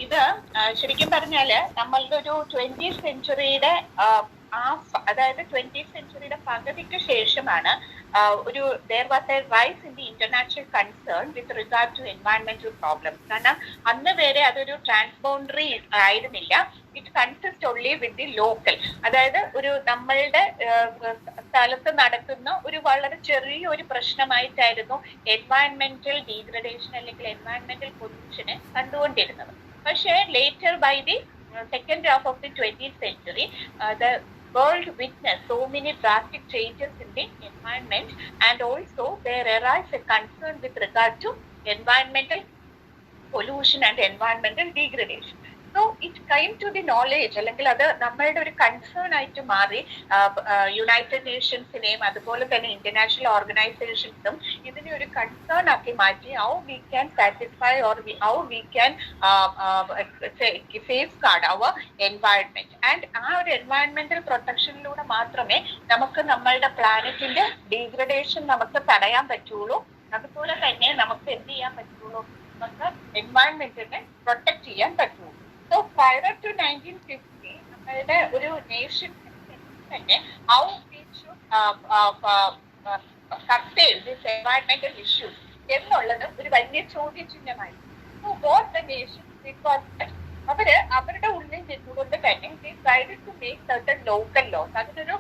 ഇത് ശരിക്കും പറഞ്ഞാല് നമ്മളുടെ ഒരു 20th സെഞ്ചുറിയുടെ അതായത് 20th സെഞ്ചുറിയുടെ പകുതിക്ക് ശേഷമാണ് ഒരു there was a rise in the international concern with regard to environmental problems. കാരണം അന്ന് വരെ അതൊരു ട്രാൻസ്ബൗണ്ടറി ആയിരുന്നില്ല. It consist only with the local. അതായത് ഒരു നമ്മളുടെ സ്ഥലത്ത് നടക്കുന്ന ഒരു വളരെ ചെറിയ ഒരു പ്രശ്നമായിട്ടായിരുന്നു എൻവയൺമെന്റൽ ഡീഗ്രഡേഷൻ അല്ലെങ്കിൽ എൻവയൺമെന്റൽ പൊല്യൂഷനെ കണ്ടുകൊണ്ടിരുന്നത്. പക്ഷേ later by the second half of the 20th century, the world witnessed so many drastic changes in the environment, and also there arose a concern with regard to environmental pollution and environmental degradation. So it came to the knowledge, അല്ലെങ്കിൽ അത് നമ്മളുടെ ഒരു concern ആയിട്ട് മാറി. United നേഷൻസിനെയും അതുപോലെ തന്നെ international ഓർഗനൈസേഷൻസും ഇതിനെ ഒരു കൺസേൺ ആക്കി മാറ്റി. How we can satisfy or how we can safeguard our environment. And ആ ഒരു എൻവയൺമെന്റൽ പ്രൊട്ടക്ഷനിലൂടെ മാത്രമേ നമുക്ക് നമ്മളുടെ പ്ലാനറ്റിന്റെ ഡീഗ്രഡേഷൻ നമുക്ക് തടയാൻ പറ്റുള്ളൂ. അതുപോലെ തന്നെ നമുക്ക് എന്ത് ചെയ്യാൻ പറ്റുള്ളൂ, നമുക്ക് എൻവയൺമെന്റിനെ പ്രൊട്ടക്ട് ചെയ്യാൻ പറ്റുള്ളൂ. So prior to 1950, നമ്മളുടെ ഒരു നേഷൻ തന്നെ how we should curtail this environmental issues എന്നുള്ളത് ഒരു വലിയ ചോദ്യചിഹ്നമായിരുന്നു. So what the nation did was that അവരുടെ ഉള്ളിൽ നിന്നുകൊണ്ട് തന്നെ they decided to make certain local laws. അതിനൊരു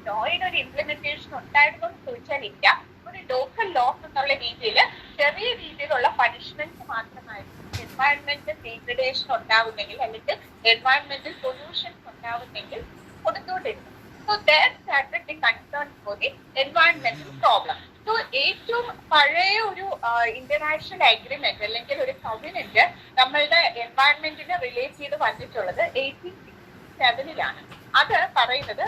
ലോയുടെ ഒരു ഇംപ്ലിമെന്റേഷൻ ഉണ്ടായിരുന്നു എന്ന് ചോദിച്ചാൽ ഇല്ല. ഒരു ലോക്കൽ ലോ എന്നുള്ള രീതിയിൽ ചെറിയ രീതിയിലുള്ള പണിഷ്മെന്റ് മാത്രമായിരുന്നു എൻവയൺമെന്റൽ ഡീഗ്രഡേഷൻ ഉണ്ടാവുന്നെങ്കിൽ അല്ലെങ്കിൽ എൻവയൺമെന്റൽ പൊല്യൂഷൻസ് ഉണ്ടാവുന്നെങ്കിൽ കൊടുത്തുകൊണ്ടിരുന്നു. So that started the concern for the എൻവയൺമെന്റൽ പ്രോബ്ലം. സോ ഏറ്റവും പഴയ ഒരു ഇന്റർനാഷണൽ അഗ്രിമെന്റ് അല്ലെങ്കിൽ ഒരു കവനന്റ് നമ്മളുടെ എൻവയൺമെന്റിനെ റിലേറ്റ് ചെയ്ത് വന്നിട്ടുള്ളത് 1867 അത് പറയുന്നത്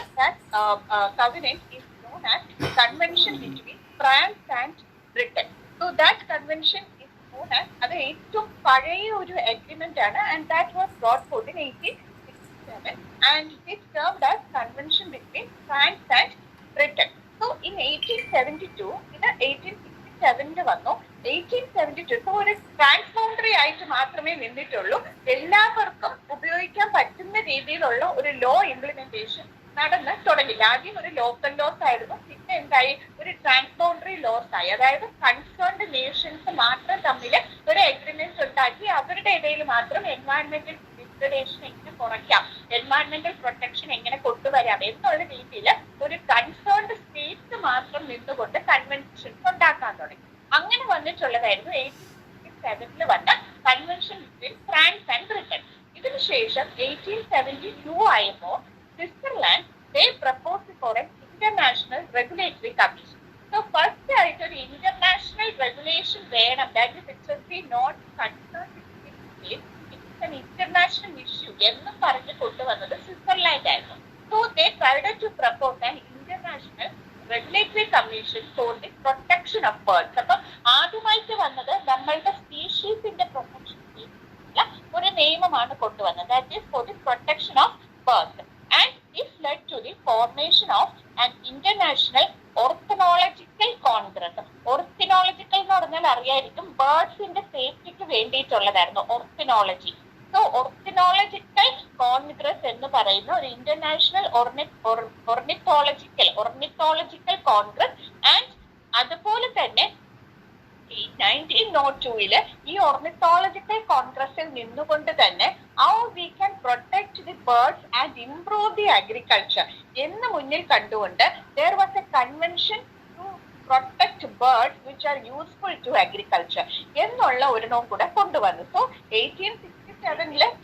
covenant is known as Convention between France and Britain. So that convention is known as അത് ഏറ്റവും പഴയ ഒരു അഗ്രിമെന്റ് ആണ്. And that was brought forth in 1867 and it served as convention between France and Britain. So in 1872 ഇത് 1867 വന്നു. 1872 so ഒരു transboundary ആയിട്ട് മാത്രമേ നിന്നിട്ടുള്ളൂ. എല്ലാവർക്കും ഉപയോഗിക്കാൻ പറ്റുന്ന രീതിയിലുള്ള ഒരു ലോ ഇംപ്ലിമെന്റേഷൻ നടന്ന് തുടങ്ങില്ല. ആദ്യം ഒരു ലോക്കൽ ലോസ് ആയിരുന്നു, പിന്നെ എന്തായി ഒരു ട്രാൻസ്ബൗണ്ടറി ലോസ് ആയി. അതായത് കൺസേൺഡ് നേഷൻസ് മാത്രം തമ്മിൽ ഒരു അഗ്രിമെന്റ് ഉണ്ടാക്കി അവരുടെ ഇടയിൽ മാത്രം എൻവയൺമെന്റൽ ഡിഗ്രഡേഷൻ എങ്ങനെ കുറയ്ക്കാം, എൻവയൺമെന്റൽ പ്രൊട്ടക്ഷൻ എങ്ങനെ കൊണ്ടുവരാം എന്നുള്ള രീതിയിൽ ഒരു കൺസേൺഡ് സ്റ്റേറ്റ്സ് മാത്രം നിന്നുകൊണ്ട് കൺവെൻഷൻസ് ഉണ്ടാക്കാൻ തുടങ്ങി. അങ്ങനെ വന്നിട്ടുള്ളതായിരുന്നു 1867 വന്ന convention between France and Britain. ഇതിനുശേഷം 1872 ആയപ്പോൾ Switzerland they proposed for an international regulatory commission. So first ആയിട്ട് ഒരു ഇന്റർനാഷണൽ റെഗുലേഷൻ വേണം. That is it should be not concerned with it. It's an international issue എന്ന് പറഞ്ഞ് കൊണ്ടുവന്നത് സ്വിറ്റ്സർലാൻഡ് ആയിരുന്നു. So they tried to propose an international regulatory commission for the protection of birds. അപ്പൊ ആദ്യമായിട്ട് വന്നത് നമ്മളുടെ സ്പീഷീസിന്റെ പ്രൊട്ടക്ഷൻ ഒരു നിയമമാണ് കൊണ്ടുവന്നത്. That is for the protection of birds. And this led to the formation of an international ornithological congress. Ornithological എന്ന് പറഞ്ഞാൽ അറിയായിരിക്കും, ബേർഡ്സിന്റെ സേഫ്റ്റിക്ക് വേണ്ടിയിട്ടുള്ളതായിരുന്നു ഓർത്തിനോളജി. സോ ഓർത്തിനോളജിക്കൽ കോൺഗ്രസ് എന്ന് പറയുന്ന ഒരു ഇന്റർനാഷണൽ ഓർണിത്തോളജിക്കൽ കോൺഗ്രസ്. ആൻഡ് അതുപോലെ തന്നെ 1902 ഈ ഓർണിത്തോളജിക്കൽ കോൺഗ്രസിൽ നിന്നുകൊണ്ട് തന്നെ how we can protect the birds and improve the agriculture എന്ന് മുന്നിൽ കണ്ടുകൊണ്ട് there was a convention to protect birds which are useful to agriculture എന്നുള്ള ഒരെണ്ണം കൂടെ കൊണ്ടുവന്നു. സോ 1867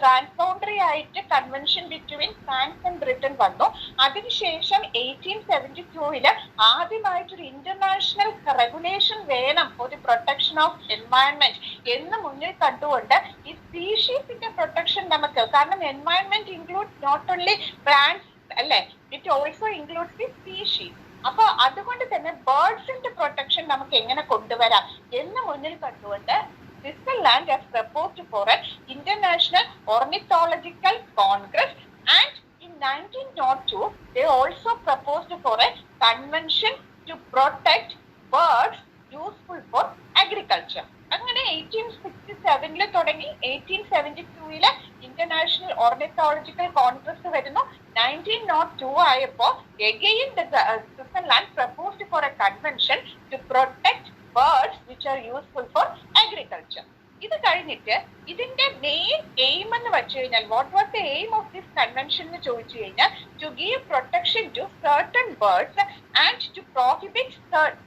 ട്രാൻസ്ബൗണ്ടറി ആയിട്ട് convention between France and Britain വന്നു. അതിനുശേഷം 1872 ആദ്യമായിട്ടൊരു ഇന്റർനാഷണൽ റെഗുലേഷൻ വേണം ഒരു പ്രൊട്ടക്ഷൻ ഓഫ് എൻവയൺമെന്റ് എന്ന് മുന്നിൽ കണ്ടുകൊണ്ട് ഈ സ്പീഷീസിന്റെ പ്രൊട്ടക്ഷൻ നമുക്ക്, കാരണം environment includes not only plants അല്ലെ, it also includes the species. അപ്പൊ അതുകൊണ്ട് തന്നെ ബേർഡ്സിന്റെ പ്രൊട്ടക്ഷൻ നമുക്ക് എങ്ങനെ കൊണ്ടുവരാം എന്ന് മുന്നിൽ കണ്ടുകൊണ്ട് Switzerland has proposed for an international ornithological congress, and in 1902 they also proposed for a convention to protect birds useful for agriculture. അങ്ങനെ 1867 തുടങ്ങി 1872 ഇന്റർനാഷണൽ ഓർണിത്തോളജിക്കൽ കോൺഗ്രസ് വരുന്നു. 1902 ആയപ്പോ again the Switzerland proposed for a convention to protect birds which are useful for agriculture. ഇത് കഴിഞ്ഞിട്ട് ഇതിന്റെ main aim എന്ന് വെച്ച് കഴിഞ്ഞാൽ what was the aim of this convention എന്ന് ചോദിച്ചു കഴിഞ്ഞാൽ to give protection to certain birds and to prohibit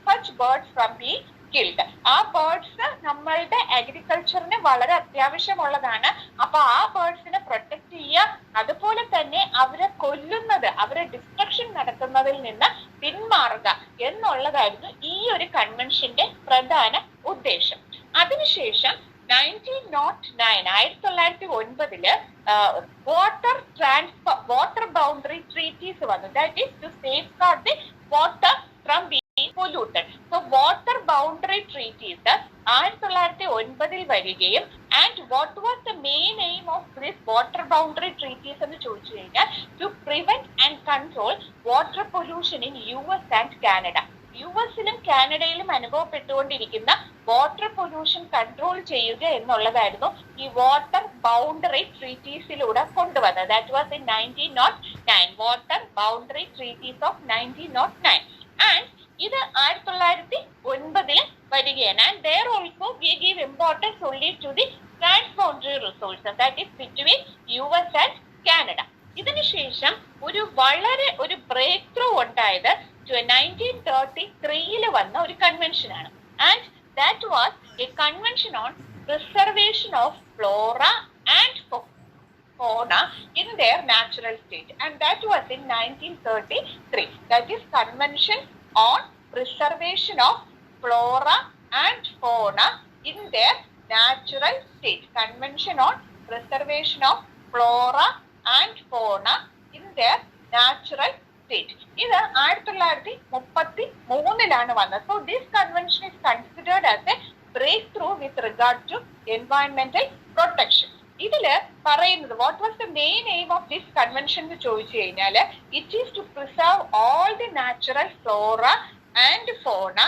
such birds from being killed. ആ ബേർഡ്സ് നമ്മളുടെ അഗ്രികൾച്ചറിന് വളരെ അത്യാവശ്യമുള്ളതാണ്. അപ്പൊ ആ ബേർഡ്സിനെ പ്രൊട്ടക്ട് ചെയ്യുക, അതുപോലെ തന്നെ അവരെ കൊല്ലുന്നത്, അവരെ ഡിസ്ട്രക്ഷൻ നടത്തുന്നതിൽ നിന്ന് പിന്മാറുക എന്നുള്ളതായിരുന്നു ഈ ഒരു കൺവെൻഷന്റെ പ്രധാന ഉദ്ദേശം. അതിനുശേഷം 1909 വാട്ടർ ബൗണ്ടറി ട്രീറ്റീസ് വന്നു. That is to safeguard the water from being polluted. So water boundary treaties 1909 വരികയും and what was the main aim of this water boundary treaties എന്ന് ചോദിച്ചു കഴിഞ്ഞാൽ to prevent and control water pollution in US and Canada. US-ലും കാനഡയിലും അനുഭവപ്പെട്ടുകൊണ്ടിരിക്കുന്ന water pollution control ചെയ്യുക എന്നുള്ളതായിരുന്നു ഈ വാട്ടർ ബൗണ്ടറി ട്രീറ്റീസിലൂടെ കൊണ്ടുവന്നത്. That was in 1909, water boundary treaties of 1909. And ഇത് 1909 വരികയാണ്. And there also we give importance only to the transboundary resources, that is between US and Canada. ഇതിനുശേഷം ഒരു ബ്രേക്ക് ത്രൂ ഉണ്ടായത് 1933 വന്ന ഒരു കൺവെൻഷൻ ആണ്. And that was A convention on preservation of Flora and fauna in their natural state, and that was in 1933. That is Convention on Preservation of Flora and Fauna in their natural state. Convention on Preservation of Flora and Fauna in their natural state. ഇത് 1933 വന്നത്. So this convention is considered as a breakthrough with regard to environmental protection. ഇതില് പറയുന്നത് what was the main aim of this convention എന്ന് ചോദിച്ചു കഴിഞ്ഞാല് it is to preserve all the natural flora and fauna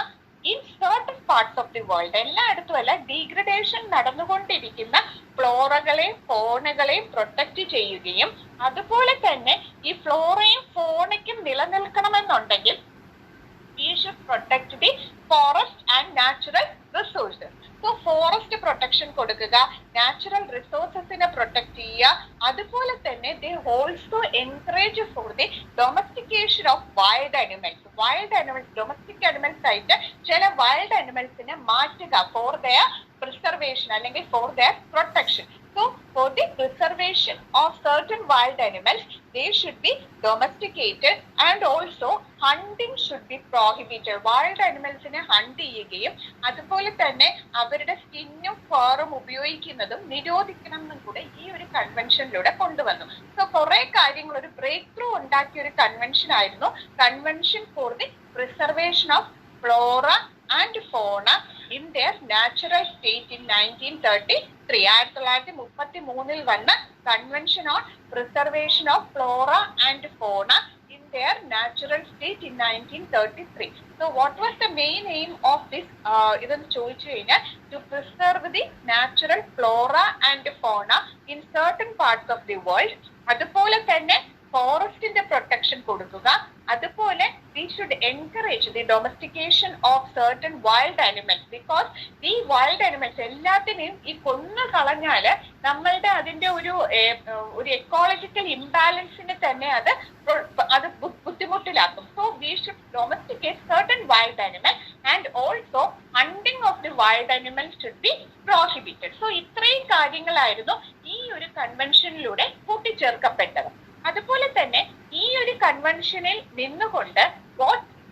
in certain parts of the world. എല്ലായിടത്തും അല്ല, degradation നടന്നുകൊണ്ടിരിക്കുന്ന ഫ്ലോറകളെയും ഫോണകളെയും protect ചെയ്യുകയും അതുപോലെ തന്നെ ഈ ഫ്ലോറയും ഫോണയ്ക്കും നിലനിൽക്കണമെന്നുണ്ടെങ്കിൽ we should protect the forest and natural resources. So forest protection കൊടുക്കുക, natural resources-നെ പ്രൊട്ടക്ട് ചെയ്യുക, അതുപോലെ തന്നെ they also encourage for the domestication of wild animals. Domestic animals ആയിട്ട് ചില wild animals-നെ മാറ്റുക for their preservation അല്ലെങ്കിൽ for their protection. So for the preservation of certain wild animals, they should be domesticated, and also hunting should be prohibited. Wild animals-നെ hunt ചെയ്യുകയും അതുപോലെ തന്നെ അവരുടെ സ്കിന്നും ഫറും ഉപയോഗിക്കുന്നതും നിരോധിക്കണം എന്നും കൂടെ ഈ ഒരു കൺവെൻഷനിലൂടെ കൊണ്ടുവന്നു. സോ കുറെ കാര്യങ്ങൾ, ഒരു ബ്രേക്ക് ത്രൂ ഉണ്ടാക്കിയ ഒരു കൺവെൻഷൻ ആയിരുന്നു convention for the preservation of Flora and ഫോണ in their natural state in 1933. 1933 വന്ന Convention on Preservation of Flora and Fauna in their natural state in 1933. So what was the main aim of this? ഇതെന്ന് ചോദിച്ചു കഴിഞ്ഞാൽ to preserve the natural flora and fauna in certain parts of the world. അതുപോലെ തന്നെ ഫോറസ്റ്റിന്റെ protection കൊടുക്കുക, അതുപോലെ we should encourage the domestication of certain wild animals, because ഈ wild animals എല്ലാത്തിനെയും ഈ കൊന്നു കളഞ്ഞാല് നമ്മളുടെ അതിന്റെ ഒരു എക്കോളജിക്കൽ ഇംബാലൻസിനെ തന്നെ അത് ബുദ്ധിമുട്ടിലാക്കും. So we should domesticate certain wild animals, and also hunting of the wild animals should be prohibited. So ഇത്രയും കാര്യങ്ങളായിരുന്നു ഈ ഒരു കൺവെൻഷനിലൂടെ കൂട്ടിച്ചേർക്കപ്പെട്ടത്. അതുപോലെ തന്നെ ഈ ഒരു കൺവെൻഷനിൽ നിന്നുകൊണ്ട്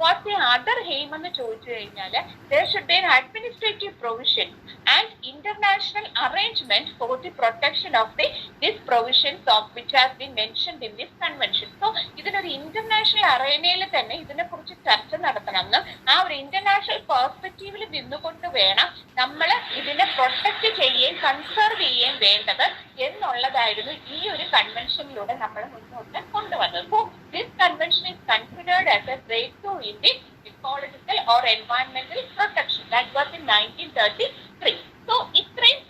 what the other aim എന്ന് ചോദിച്ചു കഴിഞ്ഞാൽ there should be an administrative provision and international arrangement for the protection of these provisions of which has been mentioned in this convention. So ഇതിനൊരു ഇന്റർനാഷണൽ അറേനയിൽ തന്നെ ഇതിനെ കുറിച്ച് ചർച്ച നടത്തണമെന്നും ആ ഒരു ഇന്റർനാഷണൽ പെർസ്പെക്റ്റീവിൽ നിന്നുകൊണ്ട് വേണം നമ്മൾ ഇതിനെ പ്രൊട്ടക്ട് ചെയ്യുകയും കൺസർവ് ചെയ്യുകയും വേണ്ടത് എന്നുള്ളതായിരുന്നു ഈ ഒരു കൺവെൻഷനിലൂടെ നമ്മൾ മുന്നോട്ട് കൊണ്ടുവന്നത്. So this convention is considered as a breakthrough in the ecological or environmental protection. That was in 1933. So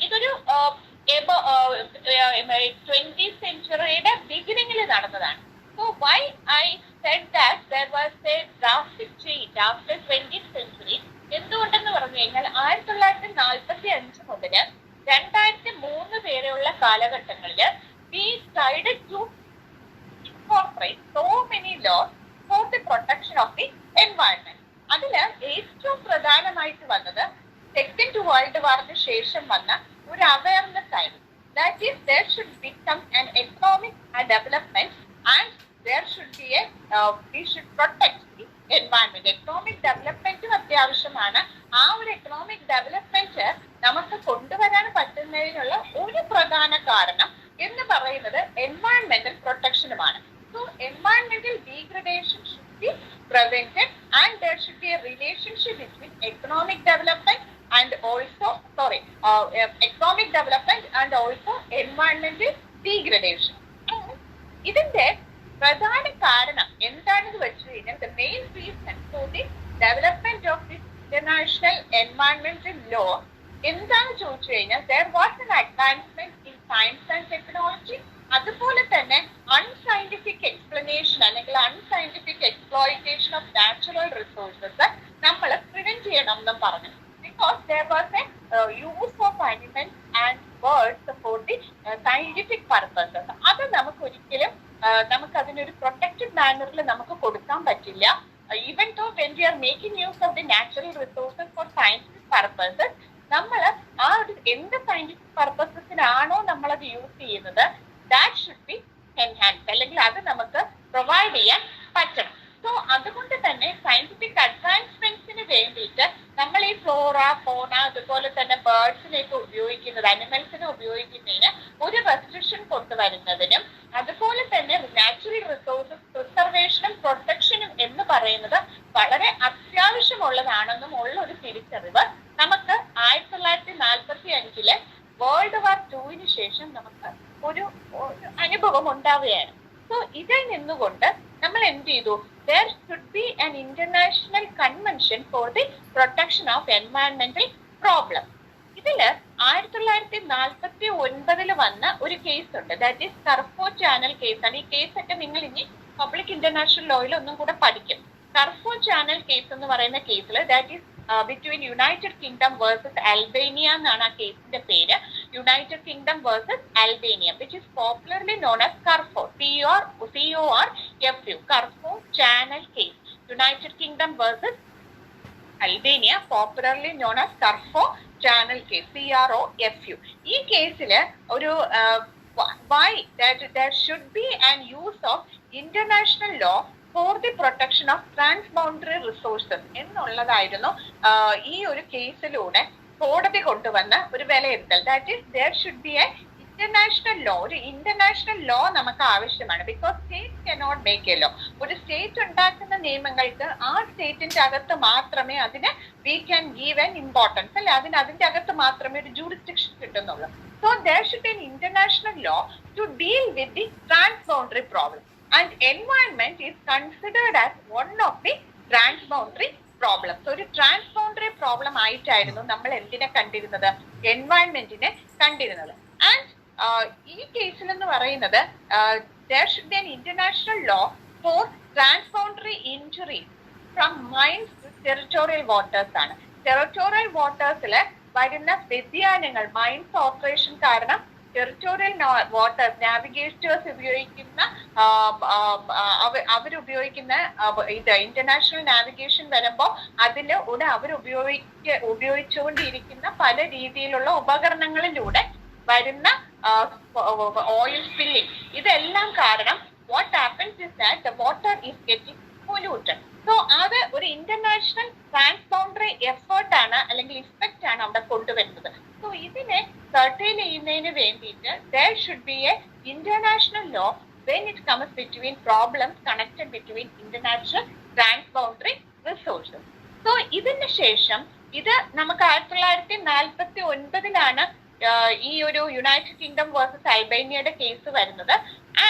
ഇതൊരു 20th സെഞ്ചുറിയുടെ ബിഗിനിങ്ങിൽ നടന്നതാണ്. So why I said that there was a drastic change after 20th century. എന്തുകൊണ്ടെന്ന് പറഞ്ഞു കഴിഞ്ഞാൽ 1945 മുതൽ 2003 വരെയുള്ള കാലഘട്ടങ്ങളിൽ we decided to incorporate so many laws for the protection of the environment. അതില് ഏറ്റവും പ്രധാനമായിട്ട് വന്നത് സെക്കൻഡ് വേൾഡ് വാറിന് ശേഷം വന്ന ഒരു അവയർനെസ് ആയിരുന്നു. That is there should become an economic development and there should be we should protect the environment. Economic ഡെവലപ്മെന്റും അത്യാവശ്യമാണ്. ആ ഒരു എക്കണോമിക് ഡെവലപ്മെന്റ് നമുക്ക് കൊണ്ടുവരാൻ പറ്റുന്നതിനുള്ള ഒരു പ്രധാന കാരണം എന്ന് പറയുന്നത് എൻവയൺമെന്റൽ പ്രൊട്ടക്ഷനുമാണ്. സോ എൻവയൺമെന്റൽ degradation should be prevented and there should be a relationship between economic development and also economic development and also environmental degradation. ഇതിന്റെ പ്രധാന കാരണം എന്താണെന്ന് വെച്ച് കഴിഞ്ഞാൽ the main reason for the development of this international environmental law എന്താണെന്ന് ചോദിച്ചു കഴിഞ്ഞാൽ there was an advancement in science and technology. അതുപോലെ തന്നെ അൺസയന്റിഫിക് എക്സ്പ്ലനേഷൻ അല്ലെങ്കിൽ unscientific exploitation of natural resources നമ്മൾ പ്രിവെന്റ് ചെയ്യണം എന്നും പറഞ്ഞു. Because there was a use of animals and birds for the scientific purposes. അത് നമുക്ക് ഒരിക്കലും നമുക്ക് അതിനൊരു പ്രൊട്ടക്റ്റഡ് മാനറിൽ നമുക്ക് കൊടുക്കാൻ പറ്റില്ല. Even though when we are making use of the natural resources for scientific purposes, നമ്മൾ ആ ഒരു എന്ത് സയന്റിഫിക് പർപ്പസസിനാണോ നമ്മൾ അത് യൂസ് ചെയ്യുന്നത് that should be enhanced, അല്ലെങ്കിൽ അത് നമുക്ക് പ്രൊവൈഡ് ചെയ്യാൻ പറ്റണം. സോ അതുകൊണ്ട് തന്നെ സയന്റിഫിക് അഡ്വാൻസ്മെന്റ്സിന് വേണ്ടിയിട്ട് നമ്മൾ ഈ ഫ്ലോറ ഫോണ അതുപോലെ തന്നെ ബേർഡ്സിനെയൊക്കെ ഉപയോഗിക്കുന്നത് അനിമൽസിനെ ഉപയോഗിക്കുന്നതിന് ഒരു റെസ്ട്രിക്ഷൻ കൊണ്ടുവരുന്നതിനും അതുപോലെ തന്നെ നാച്ചുറൽ റിസോഴ്സസ് പ്രിസർവേഷനും പ്രൊട്ടക്ഷനും എന്ന് പറയുന്നത് വളരെ അത്യാവശ്യമുള്ളതാണെന്നും ഉള്ള ഒരു തിരിച്ചറിവ് നമുക്ക് 1945 വേൾഡ് വാർ 2 ശേഷം നമുക്ക് ഒരു അനുഭവം ഉണ്ടാവുകയാണ്. സോ ഇതിൽ നിന്നുകൊണ്ട് നമ്മൾ എന്ത് ചെയ്തു? there should be an international convention for the protection of environmental problem. ഇതില് 1949 വന്ന ഒരു കേസ് ഉണ്ട്. ദാറ്റ് ഈസ് കർഫോ ചാനൽ കേസാണ്. ഈ കേസൊക്കെ നിങ്ങൾ ഇനി പബ്ലിക് ഇന്റർനാഷണൽ ലോയിൽ ഒന്നും കൂടെ പഠിക്കും. കർഫോ ചാനൽ കേസ് എന്ന് പറയുന്ന കേസിൽ that is between United Kingdom versus Albania എന്നാണ് ആ കേസിന്റെ പേര്. United Kingdom versus Albania which is popularly known as Corfu CORFU Corfu channel case. United Kingdom versus Albania popularly known as Corfu channel case CROFU. ഈ കേസില് ഒരു why that there should be an use of international law for the protection of transboundary resources എന്നുള്ളതായിരുന്നു ഈ ഒരു കേസിലൂടെ കോടതി കൊണ്ടുവന്ന ഒരു വിലയിരുത്തൽ. That is there should be a international law. ഒരു ഇന്റർനാഷണൽ ലോ നമുക്ക് ആവശ്യമാണ്. Because state cannot make a law. ഒരു സ്റ്റേറ്റ് ഉണ്ടാക്കുന്ന നിയമങ്ങൾക്ക് ആ സ്റ്റേറ്റിന്റെ അകത്ത് മാത്രമേ അതിന് we can give an importance അല്ലെ, അതിന്റെ അകത്ത് മാത്രമേ ഒരു ജൂറിസ്ഡിക്ഷൻ കിട്ടുന്നുള്ളൂ. So there should be an international law to deal with the transboundary problem. And environment is considered as one of the transboundary problems. ഒരു ട്രാൻസ്ബൗണ്ടറി പ്രോബ്ലം ആയിട്ടായിരുന്നു നമ്മൾ എന്തിനെ കണ്ടിരുന്നത്? എൻവയൺമെന്റിനെ കണ്ടിരുന്നത്. ആൻഡ് ഈ കേസിൽ എന്ന് പറയുന്നത് there should be an international law for transboundary injuries from mines to territorial waters ആണ്. ടെറിട്ടോറിയൽ വാട്ടേഴ്സില് വരുന്ന വ്യതിയാനങ്ങൾ മൈൻസ് ഓപ്പറേഷൻ കാരണം ടെറിട്ടോറിയൽ വാട്ടേഴ്സ് നാവിഗേറ്റേഴ്സ് ഉപയോഗിക്കുന്ന അവരുപയോഗിക്കുന്ന ഇത് ഇന്റർനാഷണൽ നാവിഗേഷൻ വരുമ്പോൾ അതിൽ അവർ ഉപയോഗിച്ചുകൊണ്ടിരിക്കുന്ന പല രീതിയിലുള്ള ഉപകരണങ്ങളിലൂടെ വരുന്ന ഓയിൽ സ്പില്ലിംഗ് ഇതെല്ലാം കാരണം what happens is that the water is getting polluted. So അത് ഒരു ഇന്റർനാഷണൽ ട്രാൻസ്ബൗണ്ടറി എഫേർട്ട് ആണ് അല്ലെങ്കിൽ ഇഫക്റ്റ് ആണ് അവിടെ കൊണ്ടുവരുന്നത്. സോ ഇതിനെ സർട്ടൈൻ ചെയ്യുന്നതിന് വേണ്ടിയിട്ട് there should be a international law when it comes between problems connected between international transboundary resources. So ഇതിന് ശേഷം ഇത് നമുക്ക് 1949 ഈ ഒരു യുണൈറ്റഡ് കിങ്ഡം വേഴ്സസ് അൽബേനിയയുടെ കേസ് വരുന്നത്.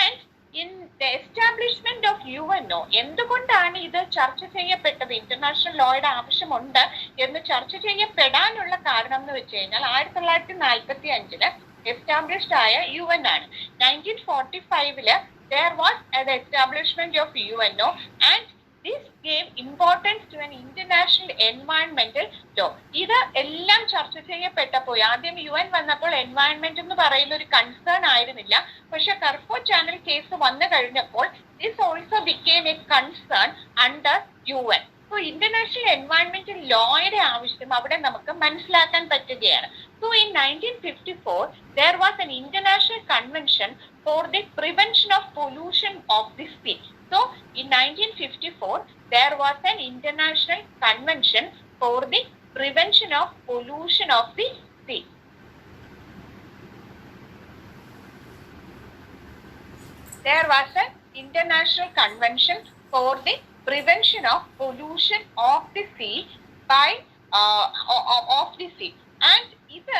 And in the establishment of UNO എന്തുകൊണ്ടാണ് ഇത് ചർച്ച ചെയ്യപ്പെട്ടത്? ഇന്റർനാഷണൽ ലോയുടെ ആവശ്യമുണ്ട് എന്ന് ചർച്ച ചെയ്യപ്പെടാനുള്ള കാരണം എന്ന് വെച്ച് കഴിഞ്ഞാൽ 1945 എസ്റ്റാബ്ലിഷ്ഡ് ആയ UN ആണ്. 1945 there was the establishment of UNO and this gave importance to an international environmental law. ഇത് എല്ലാം ചർച്ച ചെയ്യപ്പെട്ടപ്പോൾ ആദ്യം UN വന്നപ്പോൾ എൻവയൺമെന്റ് എന്ന് പറയുന്ന ഒരു കൺസേൺ ആയിരുന്നില്ല. പക്ഷെ കർഫോ ചാനൽ കേസ് വന്നു കഴിഞ്ഞപ്പോൾ this also became a concern under UN. So international എൻവയൺമെന്റൽ ലോയുടെ ആവശ്യം അവിടെ നമുക്ക് മനസ്സിലാക്കാൻ പറ്റുകയാണ്. So in 1954 there was an international convention for the prevention of pollution of the sea. So in 1954 there was an international convention for the prevention of pollution of the sea. There was an international convention for the prevention of pollution of the sea by of the sea. And ഇത്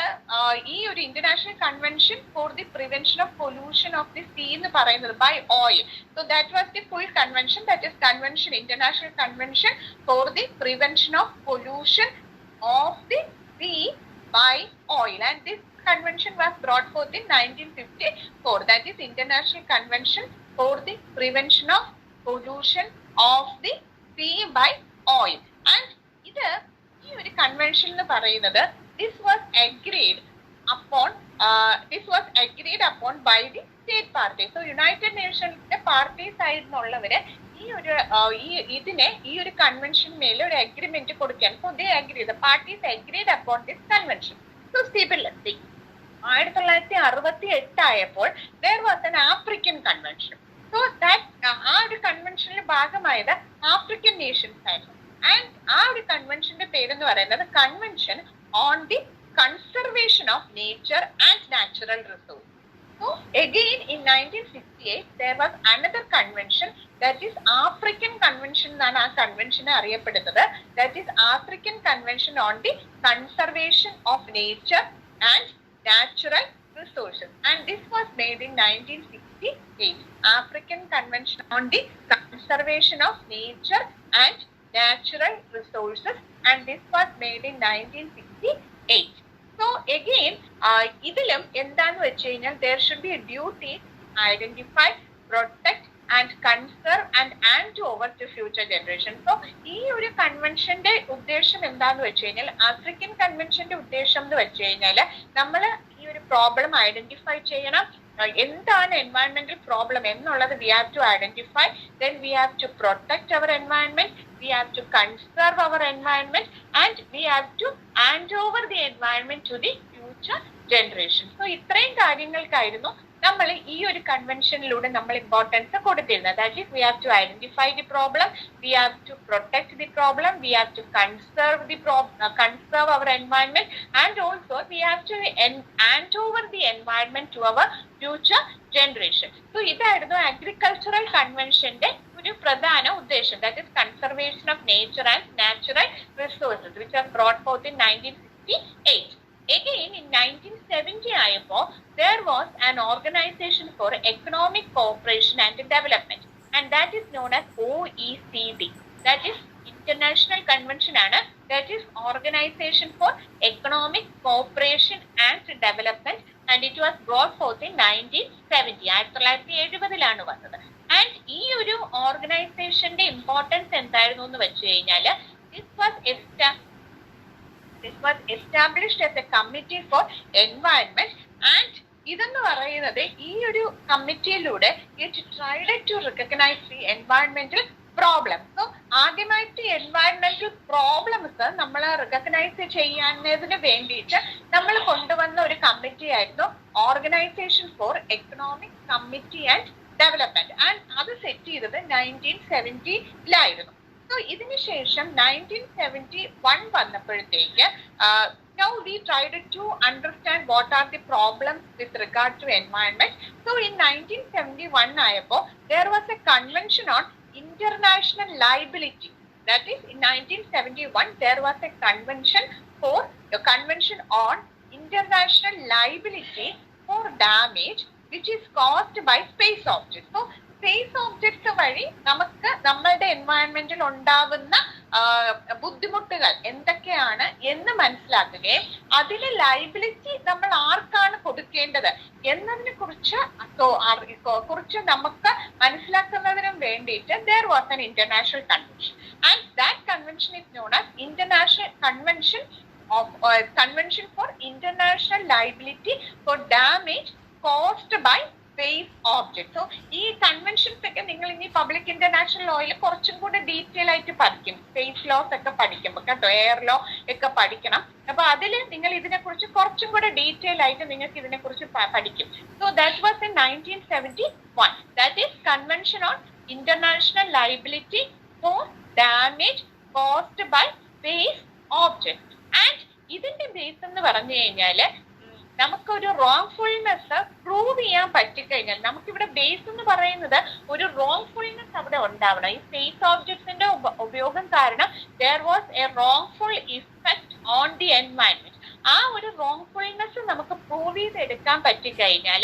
ഈ ഒരു international convention for the prevention of pollution of the sea എന്ന് പറയുന്നത് by oil. So that was the full convention, that is convention, international convention for the prevention of pollution of the sea by oil. And this convention was brought forth in 1954. That is International Convention for the Prevention of Pollution of the Sea by Oil. And ഇത് ഈ ഒരു convention എന്ന് പറയുന്നത് this was agreed upon by the state parties. So United Nations parties ആയിരുന്നുള്ളവര് ഈ ഒരു convention മേലെ ഒരു agreement കൊടുക്കാൻ. So they agreed, the parties agreed upon this convention. So stability 1968 ആയപ്പോൾ there was an African convention. So that ആ ഒരു കൺവെൻഷനിൽ ഭാഗമായത് African Nations ആയിരുന്നു. ആൻഡ് ആ ഒരു കൺവെൻഷന്റെ പേരെന്ന് പറയുന്നത് convention on the conservation of nature and natural resource. So again in 1968 there was another convention, that is African convention എന്നാണ് ആ കൺവെൻഷനെ അറിയപ്പെടുന്നത്. That is African convention on the conservation of nature and natural resources, and this was made in 1968. African convention on the conservation of nature and natural resources, and this was made in 1968. So again ഇതിലും എന്താന്ന് വെച്ച് കഴിഞ്ഞാൽ there should be a duty identify, protect and conserve and hand over to future generations. So ഈ ഒരു കൺവെൻഷന്റെ ഉദ്ദേശം എന്താന്ന് വെച്ച് കഴിഞ്ഞാൽ, ആഫ്രിക്കൻ കൺവെൻഷന്റെ ഉദ്ദേശം എന്ന് വെച്ച് കഴിഞ്ഞാൽ നമ്മൾ ഈ ഒരു പ്രോബ്ലം ഐഡന്റിഫൈ ചെയ്യണം. എന്താണ് എൻവയൺമെന്റൽ പ്രോബ്ലം എന്നുള്ളത് we have to identify, then we have to protect our environment, we have to conserve our environment, and we have to hand over the environment to the future generations. So ഇത്രയും കാര്യങ്ങൾക്കായിരുന്നു നമ്മൾ ഈ ഒരു കൺവെൻഷനിലൂടെ നമ്മൾ importance കൊടുത്തിരുന്നത്. That is we have to identify the problem, we have to protect the problem, we have to conserve our environment, and also we have to hand over the environment to our future generation. So ഇതായിരുന്നു agricultural കൺവെൻഷന്റെ ഒരു പ്രധാന ഉദ്ദേശം. That is conservation of nature and natural resources which was brought forth in 1968. Again in 1970 ആയപ്പോൾ there was an organization for economic cooperation and development, and that is known as OECD. That is international convention ആണ്. That is Organization for Economic Cooperation and Development, and it was brought forth in 1970. 1970 വന്നത്. And ഈ ഒരു ഓർഗനൈസേഷന്റെ importance എന്തായിരുന്നു എന്ന് വെച്ച് കഴിഞ്ഞാൽ, this was established as a committee for environment, and ഇതെന്ന് പറയുന്നത് ഈ ഒരു കമ്മിറ്റിയിലൂടെ it tried to recognize the environmental problems. So ആദ്യമായിട്ട് എൻവയൺമെന്റൽ പ്രോബ്ലംസ് നമ്മൾ റെക്കഗ്നൈസ് ചെയ്യാനതിന് വേണ്ടിയിട്ട് നമ്മൾ കൊണ്ടുവന്ന ഒരു കമ്മിറ്റി ആയിരുന്നു organisation for economic committee and development, and അത് സെറ്റ് ചെയ്തത് 1970 സോ ഇതിന് ശേഷം 1971 വന്നപ്പോഴത്തേക്ക് now we tried to understand what are the problems with regard to environment. So in 1971 ayappo there was a convention on international liability. That is in 1971 there was a convention on international liability for damage which is caused by space objects. So space objects വഴി നമുക്ക് നമ്മളുടെ എൻവയൺമെന്റിൽ ഉണ്ടാവുന്ന ബുദ്ധിമുട്ടുകൾ എന്തൊക്കെയാണ് എന്ന് മനസ്സിലാക്കുകയും അതിന് liability നമ്മൾ ആർക്കാണ് കൊടുക്കേണ്ടത് എന്നതിനെ കുറിച്ച് നമുക്ക് മനസ്സിലാക്കുന്നതിനും വേണ്ടിയിട്ട് there was an international convention and that convention is known as International Convention for International Liability for Damage caused by space object. So ഈ കൺവെൻഷൻസ് ഒക്കെ നിങ്ങൾ ഇനി പബ്ലിക് ഇന്റർനാഷണൽ ലോയിൽ കുറച്ചും കൂടെ ഡീറ്റെയിൽ ആയിട്ട് പഠിക്കും. സ്പേസ് ലോസ് ഒക്കെ പഠിക്കുമ്പോൾ കേട്ടോ, എയർ ലോ ഒക്കെ പഠിക്കണം. അപ്പൊ അതിൽ നിങ്ങൾ ഇതിനെക്കുറിച്ച് കുറച്ചും കൂടെ ഡീറ്റെയിൽ ആയിട്ട് നിങ്ങൾക്ക് ഇതിനെക്കുറിച്ച് പഠിക്കും. So that was in 1971. That is convention on international liability for damage caused by space object. And ഇതിന്റെ ബേസ് എന്ന് പറഞ്ഞു കഴിഞ്ഞാല് നമുക്കൊരു റോങ്ഫുൾനെസ് പ്രൂവ് ചെയ്യാൻ പറ്റിക്കഴിഞ്ഞാൽ, നമുക്കിവിടെ ബേസ് എന്ന് പറയുന്നത് ഒരു റോങ്ഫുൾനെസ് അവിടെ ഉണ്ടാവണം. ഈ സ്പേസ് ഓബ്ജക്ട്സിന്റെ ഉപയോഗം കാരണം there was a wrongful effect on the environment. ആ ഒരു റോങ്ഫുൾനെസ് നമുക്ക് പ്രൂവ് ചെയ്തെടുക്കാൻ പറ്റിക്കഴിഞ്ഞാൽ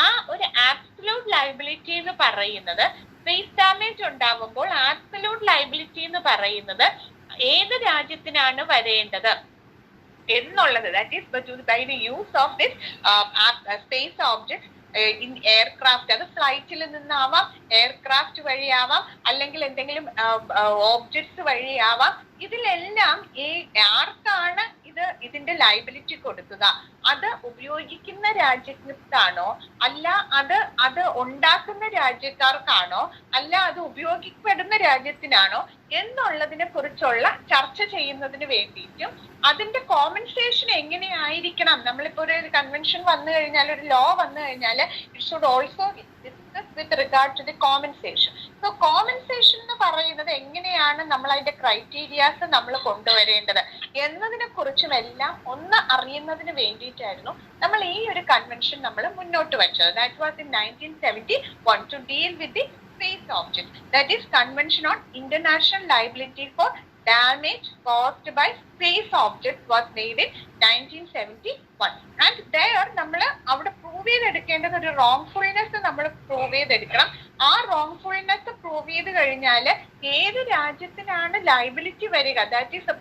ആ ഒരു ആബ്സല്യൂട്ട് ലയബിലിറ്റി എന്ന് പറയുന്നത്, സ്പേസ് ഡാമേജ് ഉണ്ടാവുമ്പോൾ ആബ്സല്യൂട്ട് ലയബിലിറ്റി എന്ന് പറയുന്നത് ഏത് രാജ്യത്തിനാണ് വരേണ്ടത് എന്നുള്ളത്, that is by the use of this space object in aircraft. അത് ഫ്ലൈറ്റിൽ നിന്നാവാം, എയർക്രാഫ്റ്റ് വഴിയാവാം, അല്ലെങ്കിൽ എന്തെങ്കിലും ഓബ്ജക്ട്സ് വഴിയാവാം. ഇതിലെല്ലാം ആർക്കാണ് ഇതിന്റെ ലയബിലിറ്റി കൊടുക്കുക? അത് ഉപയോഗിക്കുന്ന രാജ്യത്താണോ, അല്ല അത് ഉണ്ടാക്കുന്ന രാജ്യക്കാർക്കാണോ, അല്ല അത് ഉപയോഗിക്കപ്പെടുന്ന രാജ്യത്തിനാണോ എന്നുള്ളതിനെ കുറിച്ചുള്ള ചർച്ച ചെയ്യുന്നതിന് വേണ്ടിയിട്ടും അതിന്റെ കോമ്പൻസേഷൻ എങ്ങനെയായിരിക്കണം. നമ്മളിപ്പോ ഒരു കൺവെൻഷൻ വന്നു കഴിഞ്ഞാൽ, ഒരു ലോ വന്നു കഴിഞ്ഞാൽ it should also discuss with regard to the compensation. So compensation എന്ന് പറയുന്നത് എങ്ങനെയാണ് നമ്മൾ അതിന്റെ ക്രൈറ്റീരിയാസ് നമ്മൾ കൊണ്ടുവരേണ്ടത് എന്നതിനെ കുറിച്ചും എല്ലാം ഒന്ന് അറിയുന്നതിന് വേണ്ടിയിട്ടായിരുന്നു നമ്മൾ ഈ ഒരു കൺവെൻഷൻ നമ്മൾ മുന്നോട്ട് വെച്ചത്. That was in 1971 to deal with the space object. That is Convention on International Liability for Damage Caused by Space Objects was made in 1971. And there നമ്മൾ അവിടെ പ്രൂവ് ചെയ്തെടുക്കേണ്ടത് ഒരു റോങ്ഫുൾനെസ് നമ്മൾ പ്രൂവ് ചെയ്തെടുക്കണം. ആ റോങ്ഫുൾനെസ് പ്രൂവ് ചെയ്ത് കഴിഞ്ഞാൽ ഏത് രാജ്യത്തിനാണ് ലയബിലിറ്റി വരിക, that is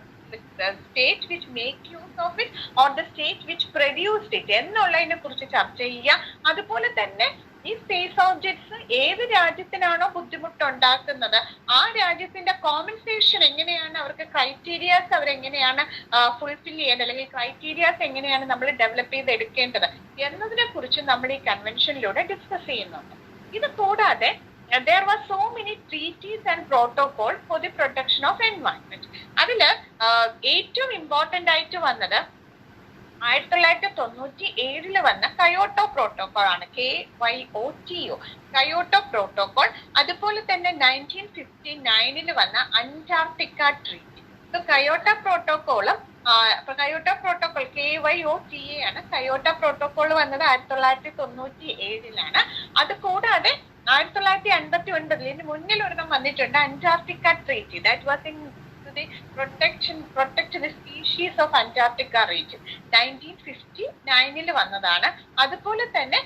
the state which make use of it or the state which produced it എന്നുള്ളതിനെ കുറിച്ച് ചർച്ച ചെയ്യുക. അതുപോലെ തന്നെ ഈ സ്പേസ് ഓബ്ജക്ട്സ് ഏത് രാജ്യത്തിനാണോ ബുദ്ധിമുട്ടുണ്ടാക്കുന്നത് ആ രാജ്യത്തിന്റെ കോമ്പൻസേഷൻ എങ്ങനെയാണ്, അവർക്ക് ക്രൈറ്റീരിയാസ് അവരെങ്ങനെയാണ് ഫുൾഫിൽ ചെയ്യേണ്ടത്, അല്ലെങ്കിൽ ക്രൈറ്റീരിയാസ് എങ്ങനെയാണ് നമ്മൾ ഡെവലപ്പ് ചെയ്ത് എടുക്കേണ്ടത് എന്നതിനെ കുറിച്ച് നമ്മൾ ഈ കൺവെൻഷനിലൂടെ ഡിസ്കസ് ചെയ്യുന്നുണ്ട്. ഇത് കൂടാതെ there were so many treaties and protocols for the protection of environment. അതിൽ ഏറ്റവും ഇമ്പോർട്ടന്റ് ആയിട്ട് വന്നത് 1997 വന്ന കയോട്ടോ പ്രോട്ടോകോൾ ആണ്. KYOTO Kyoto protocol. അതുപോലെ തന്നെ 1959 വന്ന അന്റാർട്ടിക്ക ട്രീറ്റി. കയോട്ടോ പ്രോട്ടോകോളും കയോട്ടോ പ്രോട്ടോകോൾ KYOTA ആണ്. കയോട്ടോ പ്രോട്ടോകോൾ വന്നത് 1997. അത് കൂടാതെ 1959 ഇതിന് മുന്നിൽ ഒരെണ്ണം വന്നിട്ടുണ്ട്, Antarctica treaty. That was in protect the species of Antarctica region. 1959 വന്നതാണ്. അതുപോലെ തന്നെ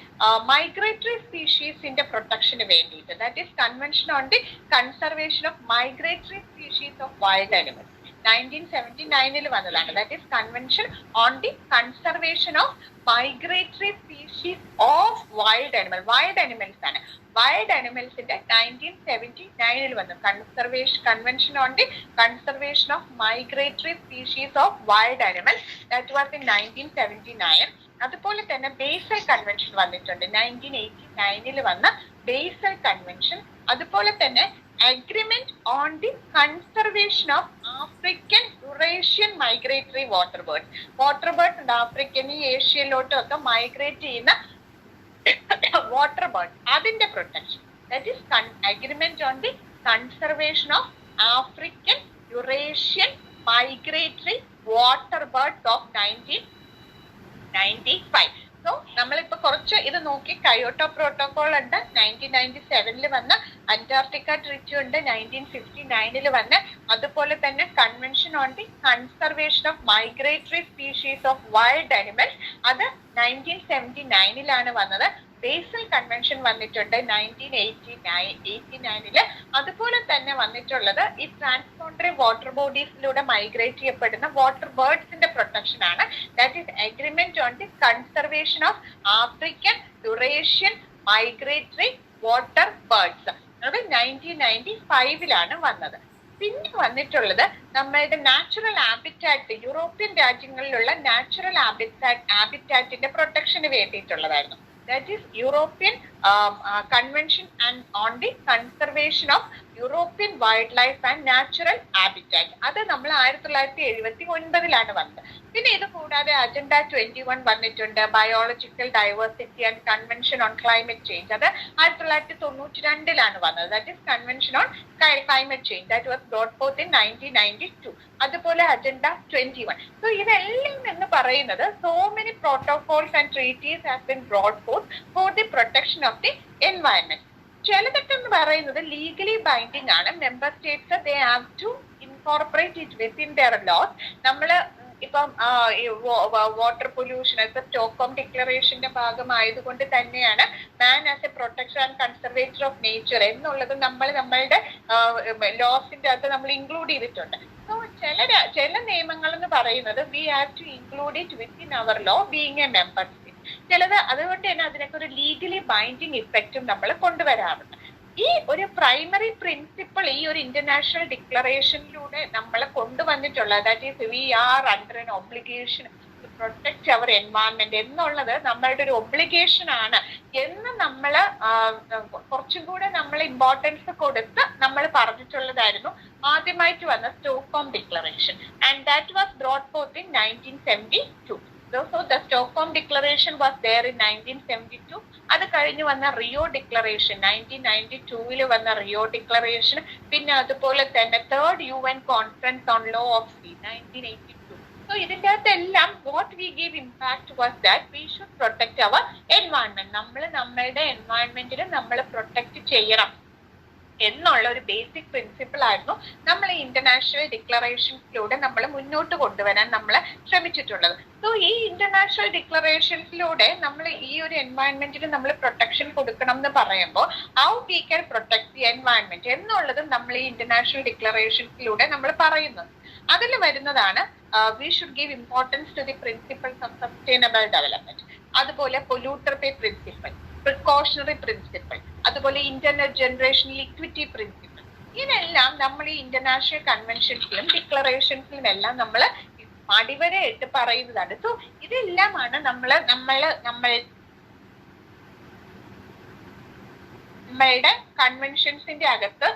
മൈഗ്രേറ്ററി സ്പീഷീസിന്റെ പ്രൊട്ടക്ഷന് വേണ്ടിയിട്ട്, that is convention on the conservation of migratory species of wild animals. 1979 വന്നതാണ്. That is convention on the conservation of migratory species of wild animal. Wild animals ആണ്. Wild അനിമൽസിന്റെ 1979 വന്നു. Convention on the conservation of migratory species of wild animals. That was in 1979. അതുപോലെ തന്നെ basal convention വന്നിട്ടുണ്ട്. 1989 വന്ന basal convention. അതുപോലെ തന്നെ agreement on the conservation of African Eurasian migratory water birds. Water birds ഉണ്ട് African, ഏഷ്യയിലോട്ടും ഒക്കെ മൈഗ്രേറ്റ് ചെയ്യുന്ന വാട്ടർ ബേർഡ്, അതിന്റെ protection. That is agreement on the conservation of African Eurasian migratory water birds of 1995. So നമ്മളിപ്പോ കുറച്ച് ഇത് നോക്കി. കയോട്ടോ protocol ഉണ്ട്, 1997 വന്ന അന്റാർട്ടിക്ക ട്രീറ്റി ഉണ്ട്, 1959 വന്ന. അതുപോലെ തന്നെ convention on the conservation of migratory species of wild animals, അത് 1979 വന്നത്. ബേസൽ കൺവെൻഷൻ വന്നിട്ടുണ്ട് 1989. അതുപോലെ തന്നെ വന്നിട്ടുള്ളത് ഈ ട്രാൻസ്ബോണ്ടറി വാട്ടർ ബോഡീസിലൂടെ മൈഗ്രേറ്റ് ചെയ്യപ്പെടുന്ന വാട്ടർ ബേർഡ്സിന്റെ പ്രൊട്ടക്ഷൻ ആണ്. That is agreement on the conservation of African Eurasian migratory water birds. അത് 1995 വന്നത്. പിന്നെ വന്നിട്ടുള്ളത് നമ്മളുടെ നാച്ചുറൽ ഹാബിറ്റാറ്റ്, യൂറോപ്യൻ രാജ്യങ്ങളിലുള്ള നാച്ചുറൽ ഹാബിറ്റാറ്റിന്റെ പ്രൊട്ടക്ഷന് വേണ്ടിയിട്ടുള്ളതായിരുന്നു. That is European convention and on the conservation of European wild life and natural habitat. അത് നമ്മൾ 1979 വന്നത്. പിന്നെ ഇത് കൂടാതെ അജണ്ട 21 വന്നിട്ടുണ്ട്, biological diversity and convention on climate change. അത് 1992 വന്നത്. That is convention on climate change. That was brought forth in 1992. അതുപോലെ അജണ്ട 21. സോ ഇതെല്ലാം എന്ന് പറയുന്നത് so many protocols and treaties have been brought forth for the protection of the environment. ചിലതൊക്കെ എന്ന് പറയുന്നത് legally binding ആണ്. Member states they have to incorporate it within their laws. നമ്മള് ഇപ്പം വാട്ടർ പൊല്യൂഷൻ സ്റ്റോക്ക്ഹോം ഡിക്ലറേഷന്റെ ഭാഗമായതുകൊണ്ട് തന്നെയാണ് man as a protector and conservator of nature എന്നുള്ളത് നമ്മൾ നമ്മളുടെ ലോസിന്റെ അകത്ത് നമ്മൾ ഇൻക്ലൂഡ് ചെയ്തിട്ടുണ്ട്. സോ ചില നിയമങ്ങൾ എന്ന് പറയുന്നത് we have to include it within our law being a member state. ചിലത് അതുകൊണ്ട് തന്നെ അതിനൊക്കെ ഒരു ലീഗലി ബൈൻഡിങ് ഇഫക്റ്റും നമ്മൾ കൊണ്ടുവരാറുണ്ട്. ഈ ഒരു പ്രൈമറി പ്രിൻസിപ്പിൾ ഈ ഒരു ഇന്റർനാഷണൽ ഡിക്ലറേഷനിലൂടെ നമ്മൾ കൊണ്ടുവന്നിട്ടുള്ളത് that is we are under an obligation to protect our environment എന്നുള്ളത് നമ്മളുടെ ഒരു ഒബ്ലിഗേഷൻ ആണ് എന്ന് നമ്മൾ കുറച്ചും കൂടെ നമ്മൾ ഇമ്പോർട്ടൻസ് കൊടുത്ത് നമ്മൾ പറഞ്ഞിട്ടുള്ളതായിരുന്നു ആദ്യമായിട്ട് വന്ന Stockholm declaration. And that was brought forth in 1972. So the Stockholm Declaration was there in 1972. അത് കഴിഞ്ഞ് വന്ന റിയോ ഡിക്ലറേഷൻ 1992 വന്ന റിയോ ഡിക്ലറേഷൻ. പിന്നെ അതുപോലെ തന്നെ third UN conference on law of sea 1982. So ഇതിൻ്റെ അകത്തെല്ലാം what we give impact was that we should protect our environment. നമ്മൾ നമ്മളുടെ എൻവയൺമെന്റിനെ നമ്മൾ പ്രൊട്ടക്ട് ചെയ്യണം എന്നുള്ള ഒരു ബേസിക് പ്രിൻസിപ്പിൾ ആയിരുന്നു നമ്മൾ ഈ ഇന്റർനാഷണൽ ഡിക്ലറേഷൻസിലൂടെ നമ്മൾ മുന്നോട്ട് കൊണ്ടുവരാൻ നമ്മൾ ശ്രമിച്ചിട്ടുള്ളത്. സോ ഈ ഇന്റർനാഷണൽ ഡിക്ലറേഷൻസിലൂടെ നമ്മൾ ഈ ഒരു എൻവയൺമെന്റിന് നമ്മൾ പ്രൊട്ടക്ഷൻ കൊടുക്കണം എന്ന് പറയുമ്പോൾ how we can protect the environment എന്നുള്ളതും നമ്മൾ ഈ ഇന്റർനാഷണൽ ഡിക്ലറേഷൻസിലൂടെ നമ്മൾ പറയുന്നത്. അതിൽ വരുന്നതാണ് we should give importance to the principles of sustainable development, അതുപോലെ polluter pay principle, precautionary principle, അതുപോലെ ഇന്റർ ജനറേഷണൽ ഇക്വിറ്റി പ്രിൻസിപ്പിൾ. ഇതെല്ലാം നമ്മൾ ഈ ഇന്റർനാഷണൽ കൺവെൻഷൻസിലും ഡിക്ലറേഷൻസിലും എല്ലാം നമ്മൾ അടിവരയിട്ട് പറയുന്നതാണ്. സോ ഇതെല്ലാമാണ് നമ്മളുടെ കൺവെൻഷൻസിന്റെ അകത്ത്